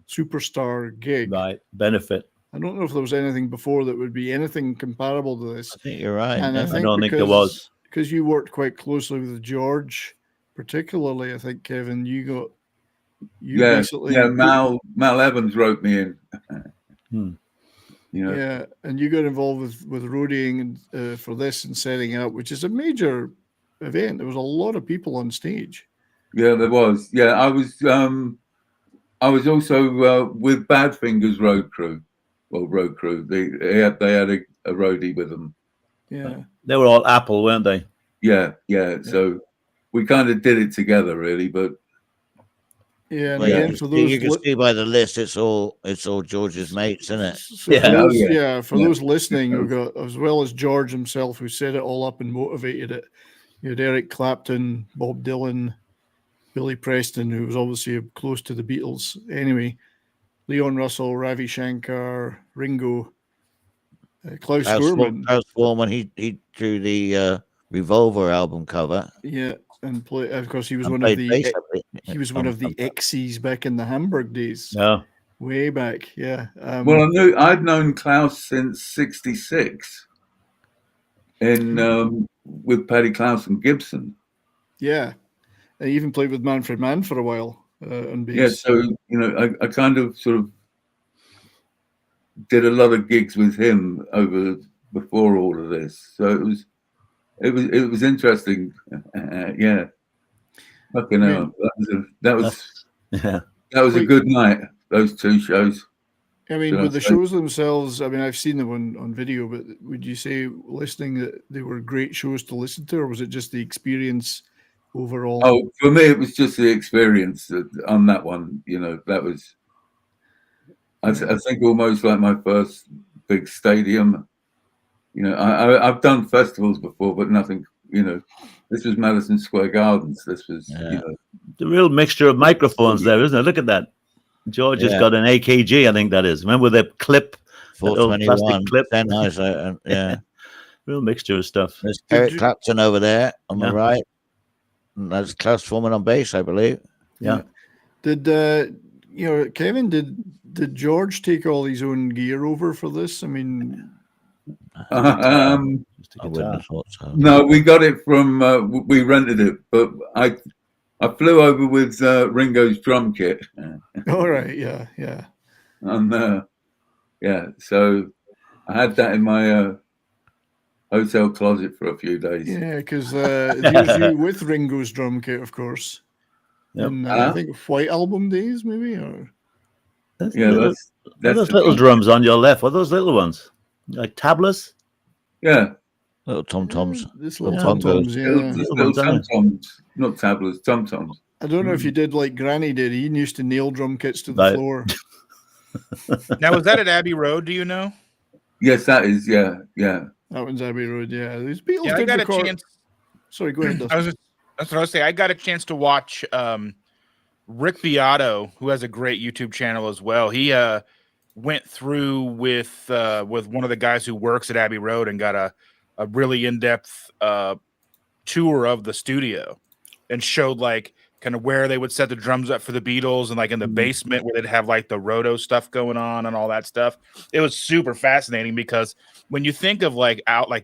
Speaker 1: superstar gig.
Speaker 4: Right, benefit.
Speaker 1: I don't know if there was anything before that would be anything comparable to this.
Speaker 2: I think you're right.
Speaker 1: And
Speaker 2: yeah.
Speaker 1: I
Speaker 4: don't think there was.
Speaker 1: Because you worked quite closely with George, particularly, I think, Kevin, basically.
Speaker 3: Yeah, Mal Evans wrote me in.
Speaker 1: Yeah, and you got involved with roadieing for this and setting up, which is a major event. There was a lot of people on stage.
Speaker 3: Yeah, there was. Yeah, I was also with Badfinger's road crew. Well, road crew. They had a roadie with them.
Speaker 1: Yeah,
Speaker 4: they were all Apple, weren't they?
Speaker 3: Yeah. So we kind of did it together, really. But
Speaker 1: yeah, and
Speaker 2: again,
Speaker 1: for those
Speaker 2: you can see by the list, it's all George's mates, isn't it?
Speaker 1: So for those listening, we've got, as well as George himself, who set it all up and motivated it. You had Eric Clapton, Bob Dylan, Billy Preston, who was obviously close to the Beatles. Anyway, Leon Russell, Ravi Shankar, Ringo, Klaus Voormann.
Speaker 2: Klaus Voormann, he drew the Revolver album cover.
Speaker 1: Yeah, and of course he was one of the X's back in the Hamburg days.
Speaker 4: Yeah,
Speaker 1: way back. Yeah.
Speaker 3: Well, I'd known Klaus since '66, with Paddy Klaus and Gibson.
Speaker 1: Yeah, I even played with Manfred Mann for a while on bass.
Speaker 3: Yeah, so I kind of sort of did a lot of gigs with him before all of this, so it was interesting. Yeah, fucking hell, that was a good night. Those 2 shows.
Speaker 1: I mean, with the shows themselves, I mean, I've seen them on video, but would you say, listening, that they were great shows to listen to, or was it just the experience overall?
Speaker 3: Oh, for me, it was just the experience on that one. That was, I think, almost like my first big stadium. I've done festivals before, but nothing, Madison Square Gardens. This was,
Speaker 4: the real mixture of microphones there, isn't it? Look at that. George has got an AKG, I think that is. Remember the clip, that old plastic clip?
Speaker 2: Yeah.
Speaker 4: Real mixture of stuff.
Speaker 2: There's Eric Clapton over there on the right. And that's Klaus Foreman on bass, I believe.
Speaker 4: Yeah.
Speaker 1: Did Kevin? Did George take all his own gear over for this? I mean,
Speaker 2: I wouldn't have thought so.
Speaker 3: No, we got it from. We rented it, but I flew over with Ringo's drum kit.
Speaker 1: All right, yeah.
Speaker 3: And so I had that in my hotel closet for a few days.
Speaker 1: Yeah, because here's you with Ringo's drum kit, of course.
Speaker 4: Yep.
Speaker 1: And, I think White Album days, maybe, or
Speaker 3: That's
Speaker 4: those little drums on your left. What are those little ones? Like tablas?
Speaker 3: Yeah.
Speaker 2: Little tom-toms.
Speaker 1: This little tom-toms, yeah.
Speaker 3: Little tom-toms, not tablas, tom-toms.
Speaker 1: I don't know if you did like Granny did. He used to nail drum kits to the floor.
Speaker 6: Now, was that at Abbey Road? Do you know?
Speaker 3: Yes, that is. Yeah.
Speaker 1: That one's Abbey Road. Yeah, these Beatles
Speaker 6: I
Speaker 1: did
Speaker 6: got
Speaker 1: record.
Speaker 6: a chance.
Speaker 1: Sorry, go ahead.
Speaker 6: That's what I was saying. I got a chance to watch Rick Beato, who has a great YouTube channel as well. He went through with one of the guys who works at Abbey Road and got a really in-depth tour of the studio and showed like kind of where they would set the drums up for the Beatles and like in the basement where they'd have like the roto stuff going on and all that stuff. It was super fascinating because when you think of when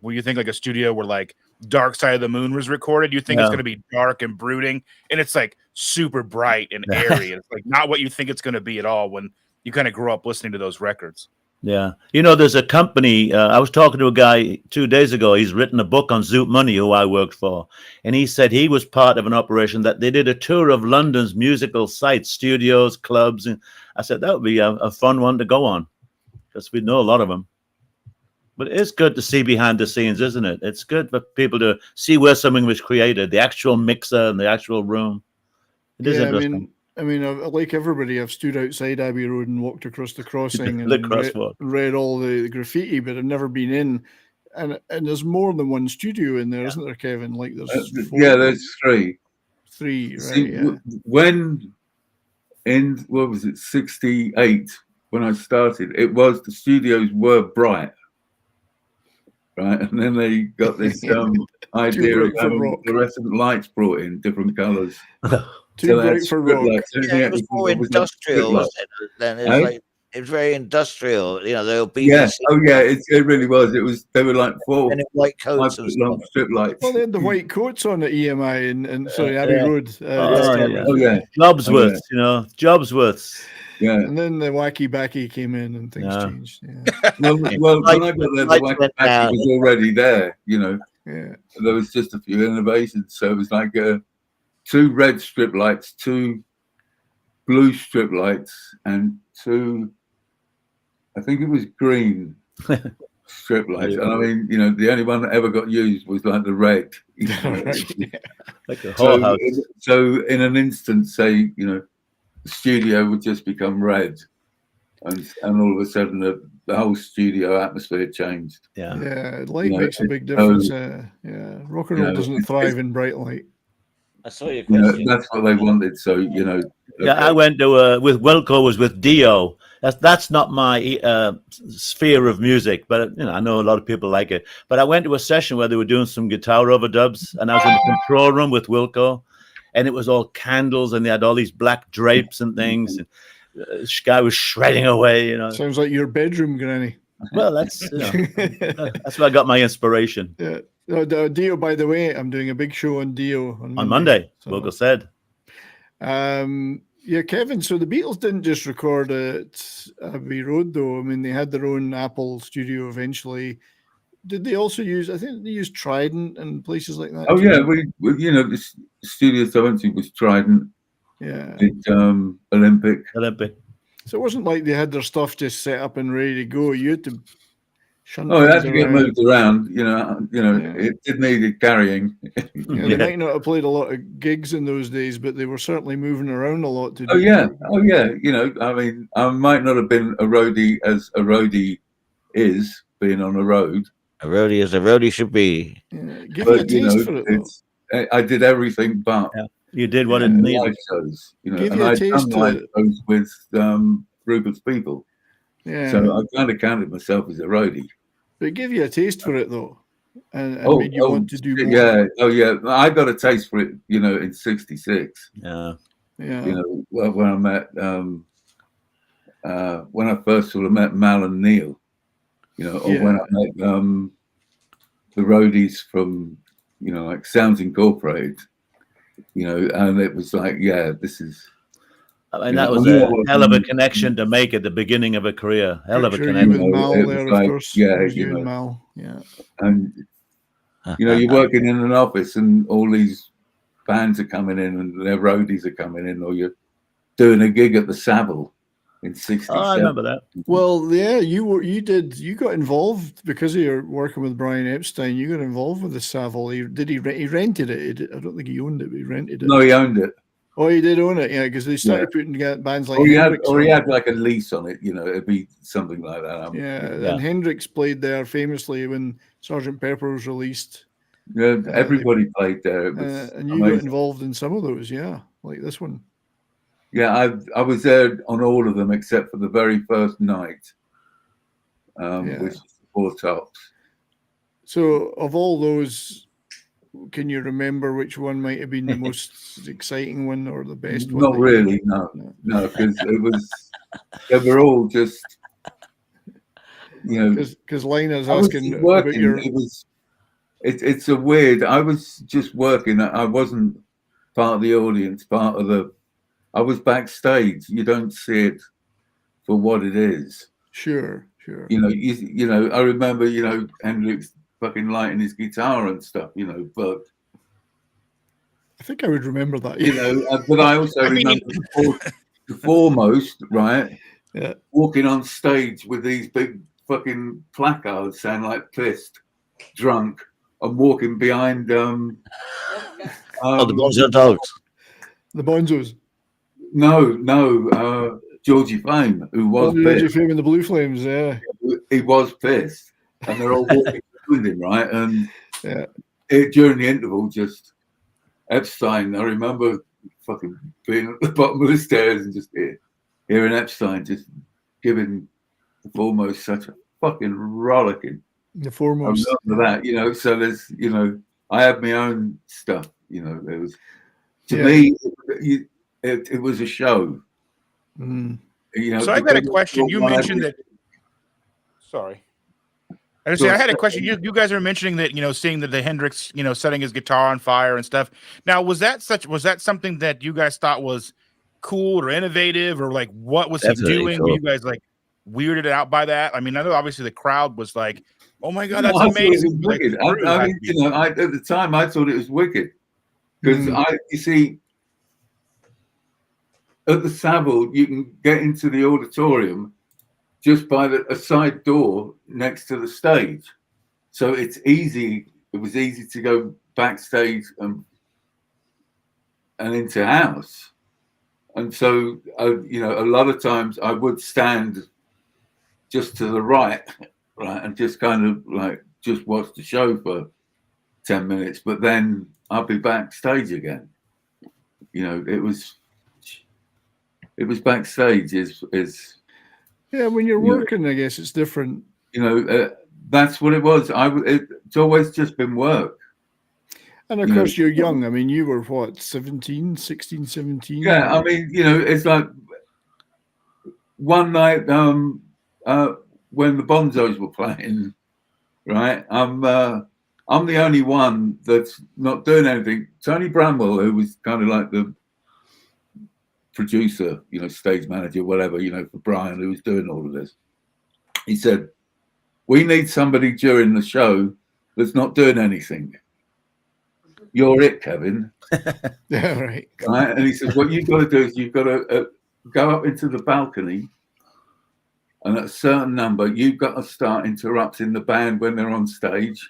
Speaker 6: you think like a studio where like Dark Side of the Moon was recorded, you think it's going to be dark and brooding, and it's like super bright and airy. It's like not what you think it's going to be at all when you kind of grow up listening to those records.
Speaker 4: Yeah. There's a company, I was talking to a guy 2 days ago. He's written a book on Zoot Money, who I worked for. And he said he was part of an operation that they did a tour of London's musical sites, studios, clubs. And I said, that would be a fun one to go on because we know a lot of them. But it's good to see behind the scenes, isn't it? It's good for people to see where something was created, the actual mixer and the actual room. It is interesting.
Speaker 1: I mean, like everybody, I've stood outside Abbey Road and walked across the crossing and read all the graffiti, but I've never been in. And there's more than one studio in there, isn't there, Kevin? Like there's
Speaker 3: there's three.
Speaker 1: Right?
Speaker 3: See, when in what was it, 68? When I started, the studios were bright, right? And then they got this idea of having the rest of the lights brought in different colours.
Speaker 1: Too bright for rock.
Speaker 2: It was more industrial, wasn't it? Then it was very industrial. There'll be
Speaker 3: it really was. They were like four
Speaker 2: white coats and
Speaker 3: long strip lights.
Speaker 1: Well, they had the white coats on at EMI and Abbey Road.
Speaker 4: Jobsworth, Jobsworths.
Speaker 3: Yeah.
Speaker 1: And then the wacky backy came in and things changed. Yeah.
Speaker 3: Well, when I got there, the wacky backy was already there. Yeah. There was just a few innovations, so it was like 2 red strip lights, 2 blue strip lights, and 2, I think it was green strip lights. And I mean, the only one that ever got used was like the red.
Speaker 4: Like a whole house.
Speaker 3: So in an instant, say, the studio would just become red. And all of a sudden, the whole studio atmosphere changed.
Speaker 1: Yeah, light makes a big difference. Rock and roll doesn't thrive in bright light.
Speaker 2: I saw your question.
Speaker 3: That's what they wanted. So
Speaker 4: I went to with Wilco was with Dio. That's not my sphere of music, but I know a lot of people like it. But I went to a session where they were doing some guitar overdubs, and I was in the control room with Wilco, and it was all candles, and they had all these black drapes and things. And this guy was shredding away.
Speaker 1: Sounds like your bedroom, Granny.
Speaker 4: Well, that's that's where I got my inspiration.
Speaker 1: Yeah. Dio, by the way, I'm doing a big show on Dio
Speaker 4: on Monday. Wilco said.
Speaker 1: Kevin. So the Beatles didn't just record at Abbey Road, though. I mean, they had their own Apple studio eventually. Did they also use? I think they used Trident and places like that.
Speaker 3: Oh yeah, the studio 70 was Trident.
Speaker 1: Yeah.
Speaker 3: Olympic.
Speaker 1: So it wasn't like they had their stuff just set up and ready to go. You had to.
Speaker 3: It had to get moved around. It did need carrying.
Speaker 1: They might not have played a lot of gigs in those days, but they were certainly moving around a lot.
Speaker 3: I mean, I might not have been a roadie as a roadie is being on a road.
Speaker 2: A roadie as a roadie should be.
Speaker 1: Yeah. Give you a taste for it, though.
Speaker 3: I did everything but.
Speaker 4: Yeah. You did what it
Speaker 3: live
Speaker 4: needed.
Speaker 3: shows, you know,
Speaker 1: Give
Speaker 3: and
Speaker 1: you a
Speaker 3: I'd
Speaker 1: taste
Speaker 3: done live
Speaker 1: to-
Speaker 3: shows with Rupert's People.
Speaker 1: Yeah.
Speaker 3: So I kind of counted myself as a roadie.
Speaker 1: But it gave you a taste for it though, and made you want to do more.
Speaker 3: Yeah, I got a taste for it, you know, in '66.
Speaker 4: Yeah.
Speaker 1: Yeah.
Speaker 3: You know, when I met when I first sort of met Mal and Neil, you know, or when I met the Rowdies from, you know, like Sounds Incorporated, you know, and it was like, yeah, this is.
Speaker 4: I mean, that was a hell of a connection to make at the beginning of a career. Hell of a connection.
Speaker 1: You and Mal there, of course.
Speaker 3: Yeah,
Speaker 1: you and Mal. Yeah.
Speaker 3: And you know, you're working in an office, and all these bands are coming in, and their roadies are coming in, or you're doing a gig at the Savile in '67.
Speaker 4: Oh, I remember that.
Speaker 1: Well, yeah, you got involved because of your working with Brian Epstein. You got involved with the Savile. He rented it. I don't think he owned it, but he rented it.
Speaker 3: No, he owned it.
Speaker 1: Oh, he did own it, yeah, because they started putting bands like
Speaker 3: he
Speaker 1: Hendrix.
Speaker 3: had like a lease on it, you know, it'd be something like that.
Speaker 1: And Hendrix played there famously when Sgt. Pepper was released.
Speaker 3: Yeah, everybody played there. It was
Speaker 1: and you got involved in some of those, like this one.
Speaker 3: Yeah, I was there on all of them except for the very first night, which was the Four Tops.
Speaker 1: So, of all those, can you remember which one might have been the most exciting one or the best one?
Speaker 3: Not really, no, because they were all just, you know.
Speaker 1: Because Lina's asking
Speaker 3: working,
Speaker 1: about your.
Speaker 3: It's a weird. I was just working. I wasn't part of the audience. I was backstage. You don't see it for what it is.
Speaker 1: Sure.
Speaker 3: You know. I remember, you know, Hendrix fucking lighting his guitar and stuff, you know, but
Speaker 1: I think I would remember that.
Speaker 3: You know, but I also remember the foremost, right?
Speaker 1: Yeah.
Speaker 3: Walking on stage with these big fucking placards saying like pissed, drunk, and walking behind
Speaker 2: the Bonzo Dogs.
Speaker 1: The Bonzos.
Speaker 3: No, Georgie Fame, who was
Speaker 1: Georgie Fame and the Blue Flames, yeah.
Speaker 3: He was pissed. And they're all walking behind him, right? And
Speaker 1: yeah.
Speaker 3: During the interval, just Epstein, I remember fucking being at the bottom of the stairs and just hearing Epstein just giving the foremost such a fucking rollicking.
Speaker 1: The foremost.
Speaker 3: I remember that, you know, so there's, you know, I have my own stuff, you know, there was, to me, it was a show.
Speaker 1: Mm.
Speaker 3: You know,
Speaker 6: so I got a question. You mentioned that. Sorry. I had a question. You guys are mentioning that, you know, seeing that the Hendrix, you know, setting his guitar on fire and stuff. Now, was that something that you guys thought was cool or innovative, or like what was he doing? Cool. Were you guys like weirded out by that? I mean, I know obviously the crowd was like, "Oh my god, that's amazing!"
Speaker 3: Like, I mean, you know, at the time I thought it was wicked because you see, at the Savile you can get into the auditorium just by a side door next to the stage, so it's easy. It was easy to go backstage and into house, and so you know, a lot of times I would stand just to the right, and just kind of like just watch the show for 10 minutes, but then I'll be backstage again. You know, it was backstage is.
Speaker 1: Yeah, when you're working, I guess it's different.
Speaker 3: You know, that's what it was. It's always just been work.
Speaker 1: And of course, you're young. I mean, you were what, 16, 17?
Speaker 3: Yeah, I mean, you know, it's like one night when the Bonzos were playing, right? I'm the only one that's not doing anything. Tony Bramwell, who was kind of like the producer, you know, stage manager, whatever, you know, for Brian, who was doing all of this. He said, "We need somebody during the show that's not doing anything. You're it, Kevin."
Speaker 1: Yeah, right.
Speaker 3: And he said, "What you've got to do is you've got to go up into the balcony, and at a certain number, you've got to start interrupting the band when they're on stage.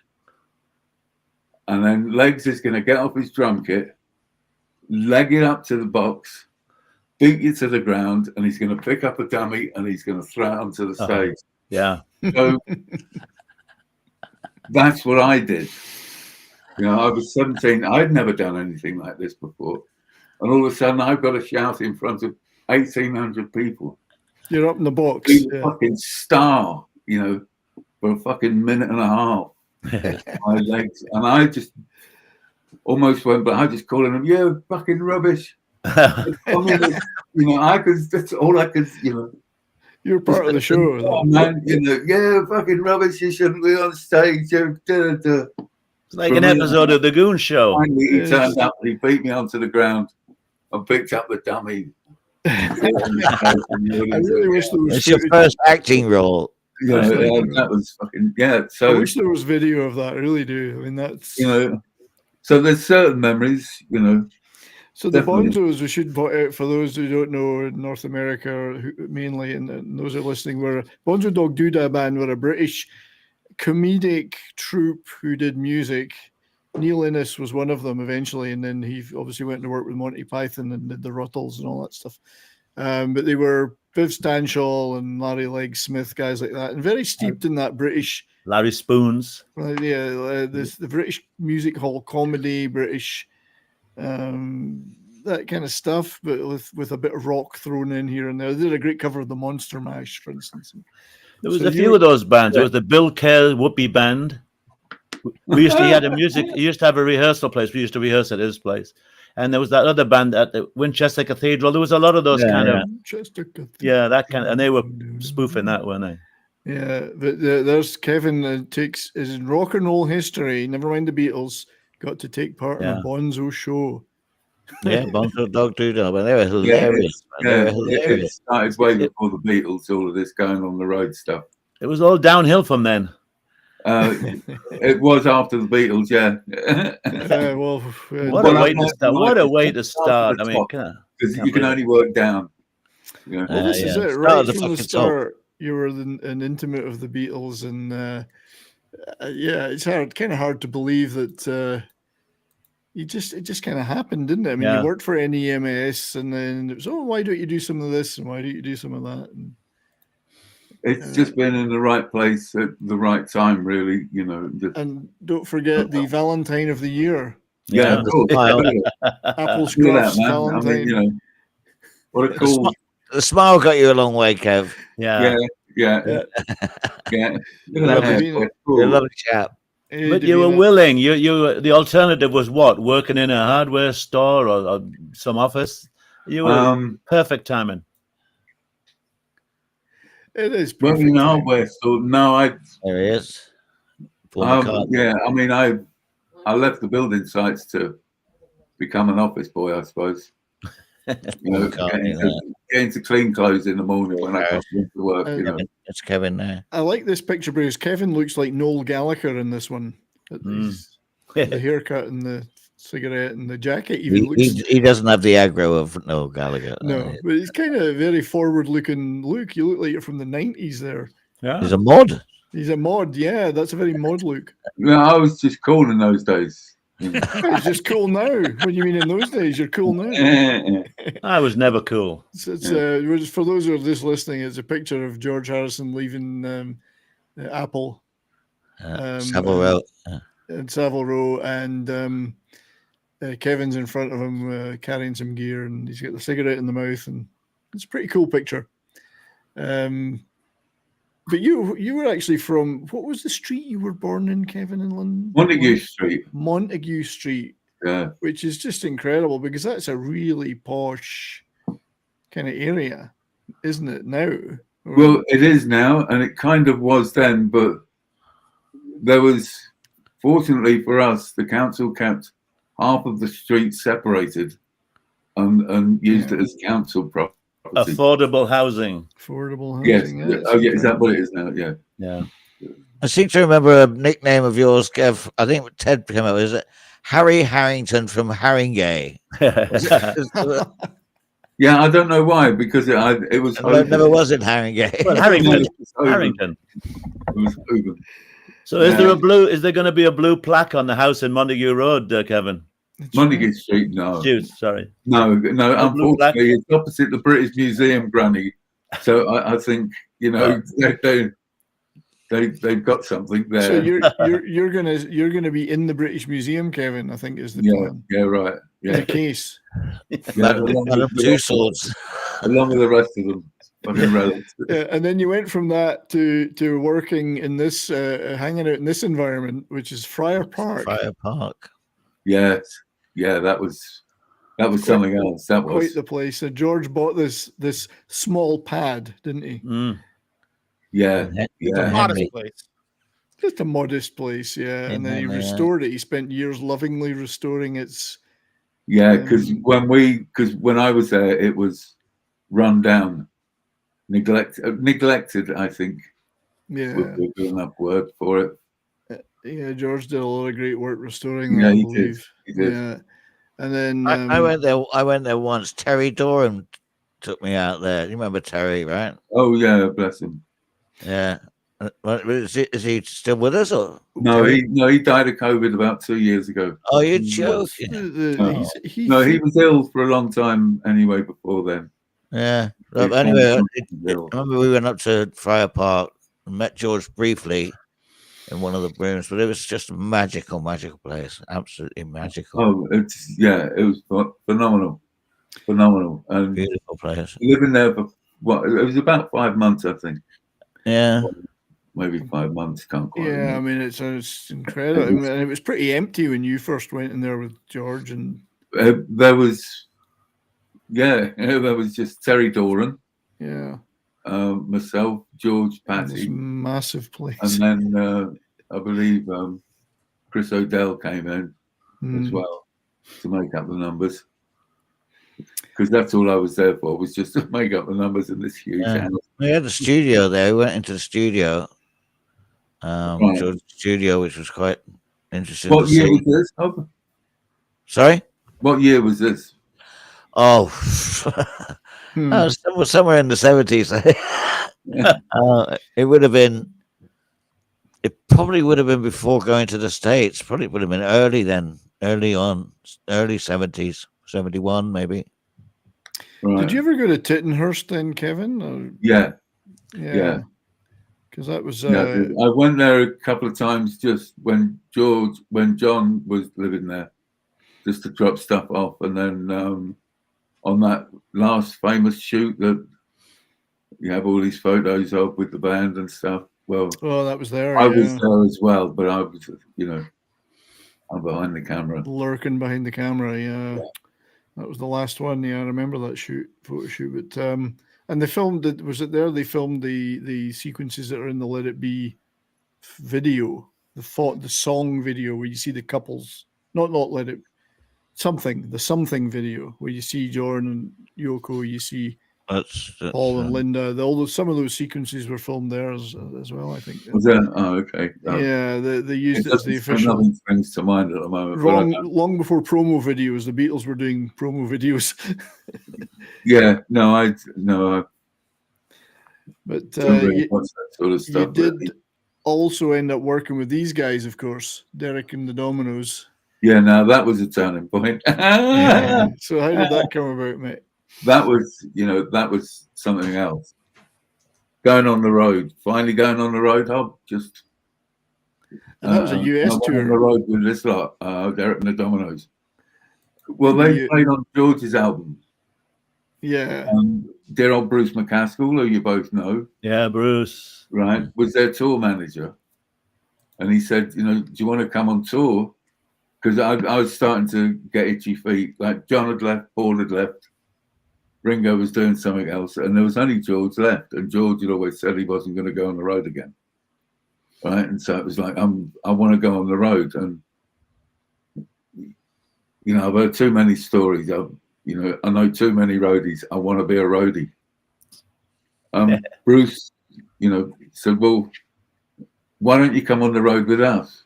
Speaker 3: And then Legs is going to get off his drum kit, leg it up to the box, beat you to the ground, and he's going to pick up a dummy and he's going to throw it onto the stage."
Speaker 4: Yeah.
Speaker 3: So that's what I did. You know, I was 17. I'd never done anything like this before. And all of a sudden, I've got to shout in front of 1,800 people.
Speaker 1: You're up in the box.
Speaker 3: Be a
Speaker 1: Yeah.
Speaker 3: fucking star, you know, for a fucking minute and a half. My legs. And I just almost went, but I just calling them, yeah, fucking rubbish. I mean, you know, that's all I could, you know.
Speaker 1: You're part of the show.
Speaker 3: Oh, man, you know, yeah, fucking rubbish. You shouldn't be on stage.
Speaker 4: It's like an episode of The Goon Show.
Speaker 3: Finally, he turned up. He beat me onto the ground. I picked up the dummy.
Speaker 1: I really wish there was.
Speaker 2: It's your first acting role.
Speaker 3: Yeah, that was fucking So
Speaker 1: I wish there was video of that. I really do. I mean, that's
Speaker 3: you know. So there's certain memories, you know.
Speaker 1: So the
Speaker 3: Definitely.
Speaker 1: Bonzos, we should point out for those who don't know, in North America mainly, and those who are listening, were Bonzo Dog Doodah Band were a British comedic troupe who did music. Neil Innes was one of them eventually, and then he obviously went to work with Monty Python and did the Ruttles and all that stuff. But they were Viv Stanshall and Larry Legg Smith, guys like that, and very steeped in that British.
Speaker 4: Larry Spoons.
Speaker 1: The British music hall comedy, British. That kind of stuff, but with a bit of rock thrown in here and there. They did a great cover of the Monster Mash, for instance.
Speaker 4: There was a few of those bands. There was the Bill Kerr Whoopee Band. He used to have a rehearsal place. We used to rehearse at his place. And there was that other band at the Winchester Cathedral. There was a lot of those
Speaker 1: Winchester Cathedral.
Speaker 4: that kind of, and they were spoofing that, weren't they?
Speaker 1: Yeah, but there's Kevin takes his rock and roll history, never mind the Beatles, got to take part in a Bonzo show.
Speaker 2: Yeah, Bonzo Dog Doodah, but they were hilarious. They were hilarious.
Speaker 3: It started way before the Beatles, all of this going on the road stuff.
Speaker 4: It was all downhill from then.
Speaker 3: It was after the Beatles,
Speaker 4: what a way to start. I mean,
Speaker 3: because you can only work down.
Speaker 1: Yeah. Well, this is it. Right from the start, you were an intimate of the Beatles, and it's kind of hard to believe that it just kind of happened, didn't it? I mean, you worked for NEMS, and then it was, why don't you do some of this, and why don't you do some of that? And
Speaker 3: it's just been in the right place at the right time, really, you know. And
Speaker 1: don't forget the Valentine of the Year.
Speaker 3: Yeah,
Speaker 1: Apple Scruff's Valentine.
Speaker 3: I mean, you know, what a cool.
Speaker 2: The smile got you a long way, Kev.
Speaker 3: Yeah.
Speaker 2: You're a lovely chap.
Speaker 4: But you were willing. You the alternative was what? Working in a hardware store or some office. You were perfect timing.
Speaker 1: It is
Speaker 3: perfect. Working in a hardware store. No,
Speaker 2: there he is.
Speaker 3: Yeah, I mean, I left the building sites to become an office boy, I suppose. You know, getting to clean clothes in the morning when I go to work. You know,
Speaker 2: it's Kevin there.
Speaker 1: I like this picture because Kevin looks like Noel Gallagher in this one. The haircut and the cigarette and the jacket.
Speaker 2: He doesn't have the aggro of Noel Gallagher.
Speaker 1: No, but he's kind of a very forward-looking look. You look like you're from the 90s there.
Speaker 4: Yeah,
Speaker 2: he's a mod.
Speaker 1: He's a mod. Yeah, that's a very mod look.
Speaker 3: No, I was just cool in those days.
Speaker 1: It's just cool now. What do you mean in those days? You're cool now.
Speaker 4: I was never cool.
Speaker 1: It's for those who are just listening, it's a picture of George Harrison leaving Apple.
Speaker 2: Savile Row.
Speaker 1: In Savile Row, and Kevin's in front of him carrying some gear, and he's got the cigarette in the mouth, and it's a pretty cool picture. But you were actually from, what was the street you were born in, Kevin, in London?
Speaker 3: Montague Street.
Speaker 1: Montague Street.
Speaker 3: Yeah.
Speaker 1: Which is just incredible because that's a really posh kind of area, isn't it now?
Speaker 3: Well, it is now, and it kind of was then, but there was, fortunately for us, the council kept half of the street separated and used it as council property.
Speaker 4: Affordable housing.
Speaker 3: Yes. Is that what it is now? Yeah.
Speaker 2: I seem to remember a nickname of yours, Kev. I think Ted came up with it. Harry Harrington from Haringey.
Speaker 3: Yeah, I don't know why, because it was.
Speaker 2: It never was in Haringey.
Speaker 4: Well, Harrington.
Speaker 3: It was open.
Speaker 4: So, is there going to be a blue plaque on the house in Montague Road, Kevin?
Speaker 3: Montague Street, no.
Speaker 4: Sorry.
Speaker 3: No. Unfortunately, it's opposite the British Museum, Granny. So I think, you know, they've got something there.
Speaker 1: So you're gonna be in the British Museum, Kevin. I think is the plan.
Speaker 3: Yeah, right.
Speaker 1: In
Speaker 3: Yeah,
Speaker 1: a case.
Speaker 3: along
Speaker 2: Madam
Speaker 3: with
Speaker 2: Two Swords.
Speaker 3: the rest of them. Fucking relics.
Speaker 1: And then you went from that to working in this, hanging out in this environment, which is Friar Park.
Speaker 2: Friar Park.
Speaker 3: Yes, yeah, that was something else. That
Speaker 1: Quite
Speaker 3: was
Speaker 1: the place. So George bought this small pad, didn't he?
Speaker 3: yeah.
Speaker 6: Modest place.
Speaker 1: Just a modest place, yeah. And then he restored it. He spent years lovingly restoring its.
Speaker 3: Yeah, because when I was there, it was run down, neglected. I think.
Speaker 1: Yeah,
Speaker 3: would be a good enough word for it.
Speaker 1: Yeah, George did a lot of great work restoring that.
Speaker 3: Yeah,
Speaker 1: I
Speaker 3: he
Speaker 1: believe.
Speaker 3: did.
Speaker 1: Yeah, and then
Speaker 2: I went there. I went there once. Terry Doran took me out there. You remember Terry, right?
Speaker 3: Oh yeah, bless him.
Speaker 2: Yeah. Is he still with us? Or
Speaker 3: No,
Speaker 2: Terry?
Speaker 3: he died of COVID about 2 years ago.
Speaker 2: Oh, you're joking.
Speaker 1: He
Speaker 3: was ill for a long time anyway before then.
Speaker 2: Yeah.
Speaker 3: He's
Speaker 2: Anyway,
Speaker 3: ill.
Speaker 2: I remember we went up to Friar Park and met George briefly in one of the rooms, but it was just a magical place. Absolutely magical.
Speaker 3: Oh, it was phenomenal. And
Speaker 2: Beautiful place.
Speaker 3: living there for it was about 5 months, I think.
Speaker 2: Yeah.
Speaker 3: Maybe 5 months, can't quite
Speaker 1: Yeah, I
Speaker 3: remember.
Speaker 1: mean it's incredible. I mean, it was pretty empty when you first went in there with George, and
Speaker 3: There was just Terry Doran,
Speaker 1: yeah,
Speaker 3: myself, George,
Speaker 1: this
Speaker 3: Patty,
Speaker 1: massive place.
Speaker 3: and then I believe Chris O'Dell came in as well to make up the numbers, because that's all I was there for, was just to make up the numbers in this huge house.
Speaker 2: We had the studio there. We went into the studio, George's studio, which was quite interesting.
Speaker 3: What
Speaker 2: to
Speaker 3: year
Speaker 2: see.
Speaker 3: was this? Oh,
Speaker 2: Sorry?
Speaker 3: what year was this?
Speaker 2: Oh, somewhere in the 70s. It would have been. It probably would have been before going to the States. Probably would have been early 70s, 71 maybe.
Speaker 3: Right.
Speaker 1: Did you ever go to Tittenhurst then, Kevin? Or,
Speaker 3: Yeah.
Speaker 1: Because that was.
Speaker 3: I went there a couple of times just when John was living there, just to drop stuff off, and then on that last famous shoot that you have all these photos of with the band and stuff. Well,
Speaker 1: that was there.
Speaker 3: I was there as well, but I was, I'm behind the camera,
Speaker 1: lurking behind the camera. Yeah. That was the last one. Yeah, I remember that photo shoot. But and they filmed it. Was it there? They filmed the sequences that are in the Let It Be video, the song video where you see the couples. Not Let It. The something video where you see Jordan and Yoko. You see
Speaker 2: That's
Speaker 1: Paul and Linda. Some of those sequences were filmed there as well, I think.
Speaker 3: Was that? Oh, okay.
Speaker 1: Yeah, they used it as the
Speaker 3: doesn't
Speaker 1: official.
Speaker 3: Nothing springs to mind at the moment.
Speaker 1: Long before promo videos, the Beatles were doing promo videos.
Speaker 3: Yeah, no.
Speaker 1: But
Speaker 3: Really watch that sort of stuff.
Speaker 1: you did also end up working with these guys, of course, Derek and the Dominoes.
Speaker 3: Yeah, now that was a turning point.
Speaker 1: Yeah. So how did that come about, mate?
Speaker 3: That was something else. Finally going on the road, Hob. Just
Speaker 1: And that was a US tour.
Speaker 3: On the road with this lot, Derek and the Dominoes. Well, they played on George's album.
Speaker 1: Yeah.
Speaker 3: Dear old Bruce McCaskill, who you both know.
Speaker 4: Yeah, Bruce.
Speaker 3: Right, was their tour manager. And he said, do you want to come on tour? Because I was starting to get itchy feet. Like John had left, Paul had left, Ringo was doing something else, and there was only George left. And George had always said he wasn't going to go on the road again. Right, and so it was like, I want to go on the road. And, I've heard too many stories. I know too many roadies. I want to be a roadie. Bruce, said, well, why don't you come on the road with us?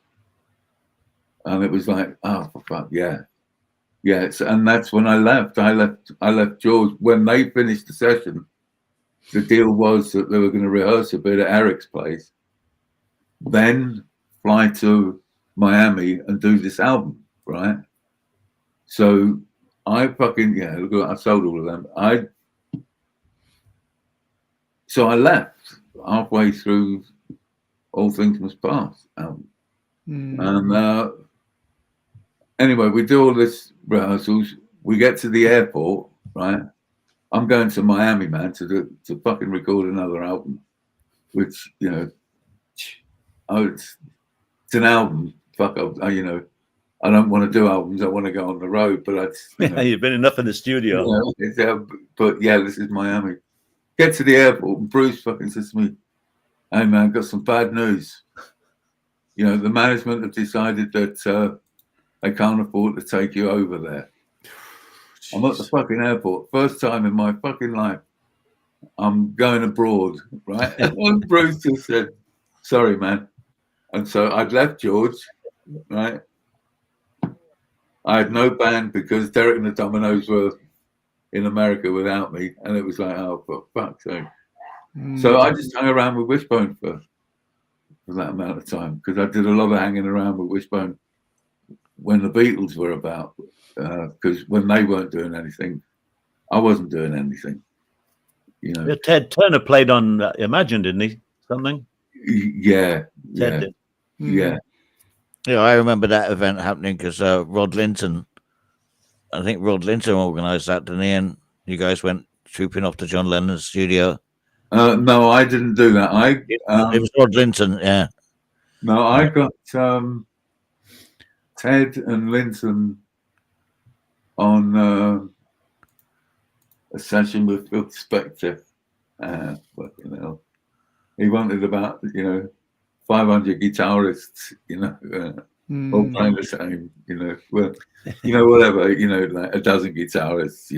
Speaker 3: And it was like, oh, for fuck, yeah. And that's when I left. I left George when they finished the session. The deal was that they were going to rehearse a bit at Eric's place, then fly to Miami and do this album, right? So I I sold all of them. So I left halfway through All Things Must Pass album.
Speaker 1: Mm.
Speaker 3: And anyway, we do all this rehearsals. We get to the airport, right? I'm going to Miami, man, to fucking record another album, which, you know, it's an album. Fuck, you know, I don't want to do albums. I want to go on the road, but
Speaker 4: You've been enough in the studio.
Speaker 3: You know, but yeah, this is Miami. Get to the airport, and Bruce fucking says to me, "Hey man, got some bad news. You know, the management have decided that they can't afford to take you over there." I'm at the fucking airport, first time in my fucking life. I'm going abroad, right? And Bruce just said, "Sorry, man." And so I'd left George, right? I had no band because Derek and the Dominoes were in America without me, and it was like, oh, for fuck's sake. So I just hung around with Wishbone for that amount of time, because I did a lot of hanging around with Wishbone when the Beatles were about, because when they weren't doing anything, I wasn't doing anything. You know.
Speaker 4: Yeah, Ted Turner played on Imagine, didn't he? Something.
Speaker 3: Yeah.
Speaker 4: Ted did.
Speaker 3: Yeah.
Speaker 2: Yeah, I remember that event happening because Rod Linton, I think Rod Linton organised that, didn't he? And you guys went trooping off to John Lennon's studio.
Speaker 3: No, I didn't do that.
Speaker 2: It was Rod Linton, yeah.
Speaker 3: No, I got Ted and Linton on a session with Phil Spector. Fucking hell. He wanted about, 500 guitarists, all playing the same, well, whatever, like a dozen guitarists,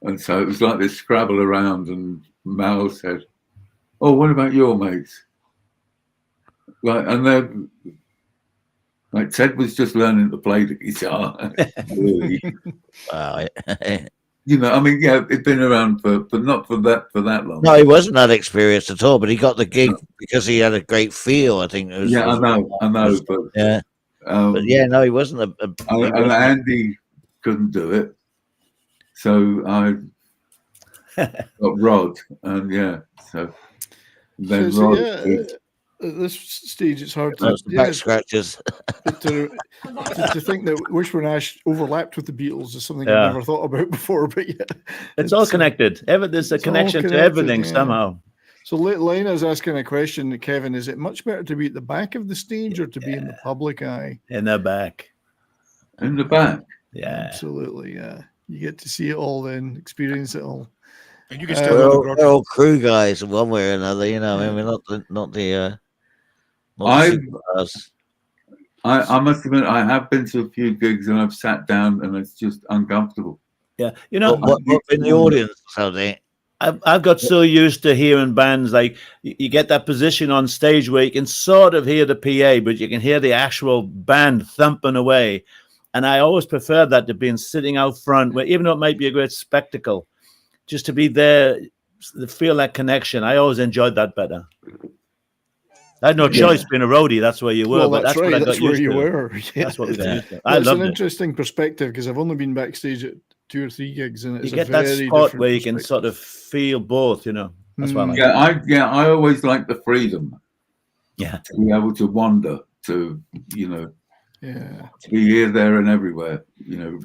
Speaker 3: and so it was like this scrabble around, and Mal said, "Oh, what about your mates?" And then, Ted was just learning to play the guitar. Really.
Speaker 2: Wow.
Speaker 3: I mean, yeah, it'd been around but not for that long.
Speaker 2: No, he wasn't that experienced at all, but he got the gig because he had a great feel. I think.
Speaker 3: I know, but
Speaker 2: yeah, but yeah, no, he wasn't
Speaker 3: and Andy couldn't do it, so I got Rod, and so then Rod.
Speaker 1: At this stage, it's hard
Speaker 2: to back scratches.
Speaker 1: to think that Wishbone Ash overlapped with the Beatles is something I've never thought about before. But yeah,
Speaker 4: it's all connected. There's a connection to everything somehow.
Speaker 1: So Lena's asking a question, Kevin: is it much better to be at the back of the stage or to be in the public eye?
Speaker 4: In the back.
Speaker 3: In the back.
Speaker 4: Yeah,
Speaker 1: absolutely. Yeah, you get to see it all, then experience it all.
Speaker 6: And you can still
Speaker 2: they're all crew guys in one way or another, I mean, not the.
Speaker 3: I must admit, I have been to a few gigs and I've sat down and it's just uncomfortable.
Speaker 4: Yeah,
Speaker 2: what in the audience? So
Speaker 4: I've got so used to hearing bands, like you get that position on stage where you can sort of hear the PA, but you can hear the actual band thumping away. And I always prefer that to being sitting out front, where even though it might be a great spectacle, just to be there, to feel that connection. I always enjoyed that better. I had no choice being a roadie. That's where you were.
Speaker 1: Well,
Speaker 4: but that's
Speaker 1: right.
Speaker 4: What I
Speaker 1: that's
Speaker 4: got
Speaker 1: where
Speaker 4: used
Speaker 1: you
Speaker 4: to.
Speaker 1: were. Yeah.
Speaker 4: That's what we got used to. I loved it.
Speaker 1: It's an interesting perspective because I've only been backstage at 2 or 3 gigs, and it's
Speaker 4: you get that spot where you can sort of feel both. That's why I like.
Speaker 3: I always like the freedom.
Speaker 4: Yeah,
Speaker 3: to be able to wander, to to be here, there, and everywhere.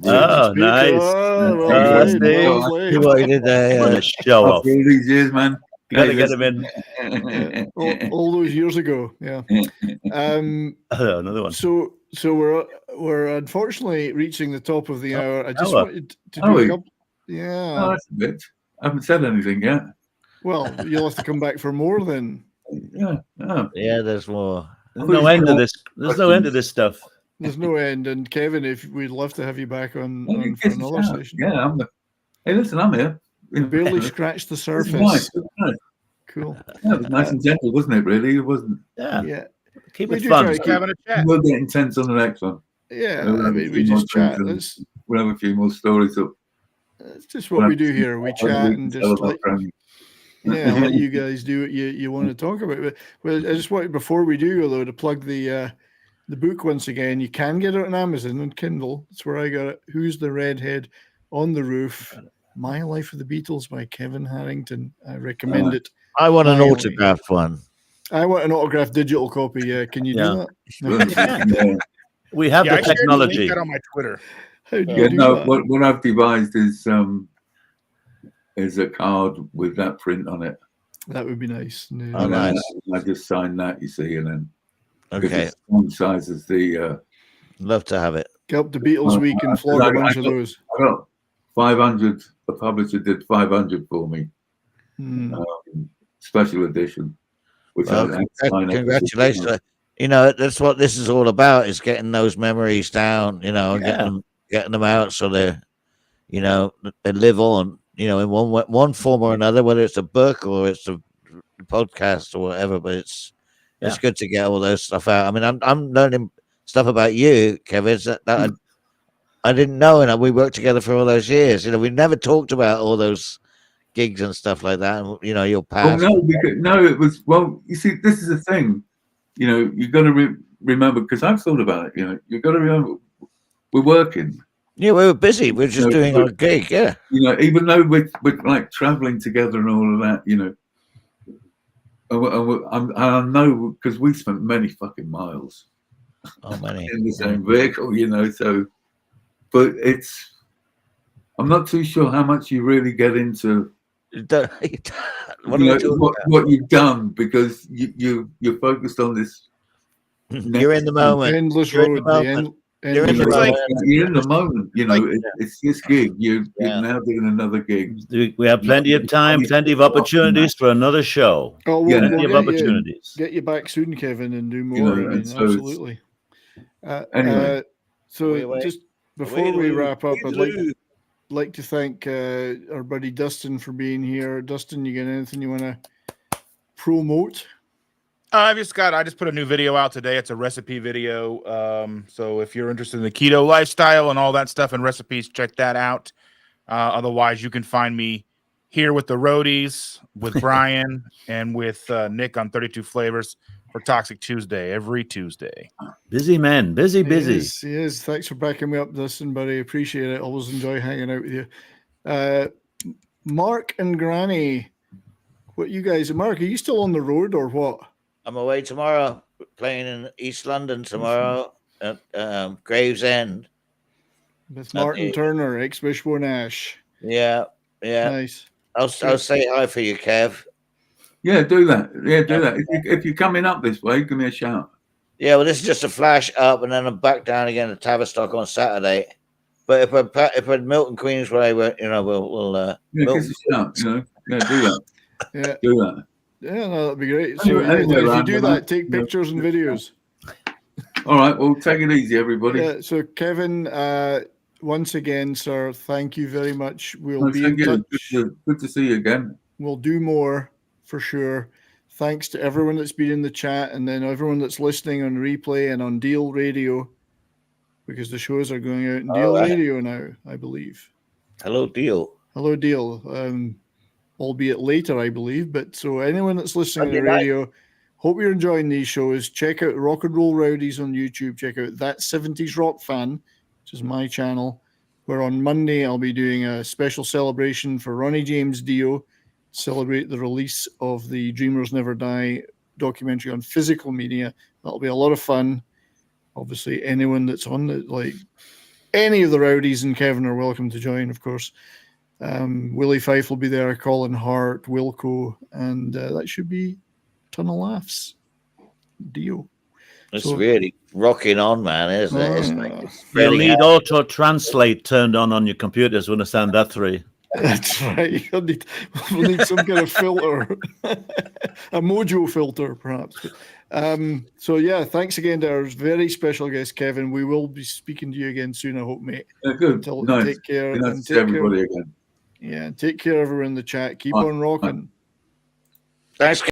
Speaker 4: Oh, nice.
Speaker 2: What you did there?
Speaker 4: Show off.
Speaker 3: All these years, man.
Speaker 4: You got to get them in.
Speaker 1: All those years ago, yeah.
Speaker 4: Another one.
Speaker 1: So we're unfortunately reaching the top of the hour. I just wanted to do a couple. Yeah.
Speaker 3: Oh, that's a bit. I haven't said anything yet.
Speaker 1: Well, you'll have to come back for more then.
Speaker 3: Yeah.
Speaker 2: Yeah, there's more.
Speaker 4: There's no end to this. There's no end to this stuff.
Speaker 1: There's no end. And Kevin, if we'd love to have you back on for another session.
Speaker 3: Yeah, hey, listen, I'm here.
Speaker 1: Barely scratched the surface.
Speaker 3: Nice.
Speaker 1: Cool.
Speaker 3: Yeah, it was nice and gentle, wasn't it? Really, it wasn't.
Speaker 1: Yeah.
Speaker 4: Keep it fun.
Speaker 6: Having a chat.
Speaker 3: We'll get intense on the next one.
Speaker 1: Yeah, I mean, we just chat.
Speaker 3: We'll have a few more stories up.
Speaker 1: That's just what we do here. We chat and just let you guys do what you want to talk about. But I just wanted, before we do, though, to plug the book once again. You can get it on Amazon and Kindle. That's where I got it. Who's the Redhead on the Roof? My Life of the Beatles by Kevin Harrington. I recommend it
Speaker 2: I want an
Speaker 1: Finally.
Speaker 2: autographed one.
Speaker 1: I want an autographed digital copy. Yeah, can you do that?
Speaker 3: Yeah.
Speaker 4: We have
Speaker 6: Yeah,
Speaker 4: the
Speaker 6: I shared the link
Speaker 4: technology.
Speaker 6: out on my Twitter.
Speaker 1: How do you
Speaker 3: Yeah,
Speaker 1: do
Speaker 3: no.
Speaker 1: that?
Speaker 3: What I've devised is a card with that print on it.
Speaker 1: That would be nice. No.
Speaker 2: Oh, nice.
Speaker 3: I just signed that, you see, and then
Speaker 2: Okay,
Speaker 3: it's the same size as the.
Speaker 2: love to have it.
Speaker 1: Get up to Beatles Week and flog a bunch of those.
Speaker 3: I got 500. The publisher did 500 for me, special edition. Which
Speaker 2: Well,
Speaker 3: I signed up.
Speaker 2: congratulations. You know, that's what this is all about, is getting those memories down, you know, and getting them out so they live on, you know, in one form or another, whether it's a book or it's a podcast or whatever. But it's good to get all those stuff out. I mean, I'm learning stuff about you, Kevin, that I didn't know, and we worked together for all those years. You know, we never talked about all those gigs and stuff like that, and you know, your past.
Speaker 3: Oh no, it was, well, you see, this is the thing, you know, you got to remember, because I've thought about it, you know, you got to remember we're working.
Speaker 2: Yeah, we were busy. We were just doing our gig. Yeah,
Speaker 3: you know, even though we're like traveling together and all of that, you know, I know, because we spent many fucking miles
Speaker 2: many
Speaker 3: in the same vehicle, you know. So, but I'm not too sure how much you really get into what you've done, because you're focused on this.
Speaker 2: You're in the moment.
Speaker 1: Endless
Speaker 2: You're in
Speaker 1: road.
Speaker 2: the moment. You're in the moment.
Speaker 3: You're in the moment, you know. It's this gig. You're now doing another gig.
Speaker 4: We have plenty of time, plenty of opportunities for another show.
Speaker 1: Oh,
Speaker 4: Plenty of opportunities.
Speaker 1: Get you back soon, Kevin, and do more.
Speaker 3: You know,
Speaker 1: I mean,
Speaker 3: and so
Speaker 1: absolutely.
Speaker 3: Anyway.
Speaker 1: So just before we wrap up, I'd like to thank our buddy Dustin for being here. Dustin, you got anything you want to promote?
Speaker 6: I just put a new video out today. It's a recipe video. So if you're interested in the keto lifestyle and all that stuff and recipes, check that out. Otherwise, you can find me here with the Rowdies, with Brian, and with Nick on 32 Flavors for Toxic Tuesday every Tuesday.
Speaker 4: Busy man, busy.
Speaker 1: He is. Thanks for backing me up, Dustin, buddy. Appreciate it. Always enjoy hanging out with you. Mark and Granny, Mark, are you still on the road or what?
Speaker 2: I'm away tomorrow, playing in East London tomorrow at Gravesend.
Speaker 1: With Martin Turner, ex-Wishbone Ash.
Speaker 2: Yeah.
Speaker 1: Nice.
Speaker 2: I'll say hi for you, Kev.
Speaker 3: Yeah, do that. Yeah, do that. If you're coming up this way, give me a shout.
Speaker 2: Yeah, well, this is just a flash up, and then I'm back down again to Tavistock on Saturday. But if we're Milton Queensway, we'll
Speaker 3: give us a shout. You know, do that.
Speaker 1: Yeah,
Speaker 3: do that.
Speaker 1: Yeah, no, that'd be great. So if you do that, take pictures and videos.
Speaker 3: All right, well, take it easy, everybody.
Speaker 1: Yeah. So Kevin, once again, sir, thank you very much. We'll be in touch.
Speaker 3: Good to see you again.
Speaker 1: We'll do more for sure. Thanks to everyone that's been in the chat, and then everyone that's listening on replay and on Deal Radio, because the shows are going out in Deal Radio now, I believe.
Speaker 2: Hello, Deal.
Speaker 1: Hello, Deal. Albeit later, I believe. But so anyone that's listening on the radio, hope you're enjoying these shows. Check out Rock and Roll Rowdies on YouTube. Check out That 70s Rock Fan, which is my channel, where on Monday I'll be doing a special celebration for Ronnie James Dio, celebrate the release of the Dreamers Never Die documentary on physical media. That'll be a lot of fun. Obviously, anyone that's on it, like any of the Rowdies and Kevin, are welcome to join, of course. Willie Fife will be there, Colin Hart, Wilco, and that should be a ton of laughs. Dio.
Speaker 2: It's really rocking on, man, isn't it?
Speaker 4: You'll need auto translate turned on your computers to understand that three.
Speaker 1: That's right. We'll need some kind of filter, a Mojo filter, perhaps. So yeah, thanks again to our very special guest, Kevin. We will be speaking to you again soon, I hope, mate.
Speaker 3: Good. Nice.
Speaker 1: Take care.
Speaker 3: Nice to see everybody again.
Speaker 1: Yeah, take care, everyone in the chat. Keep on rocking.
Speaker 2: Thanks.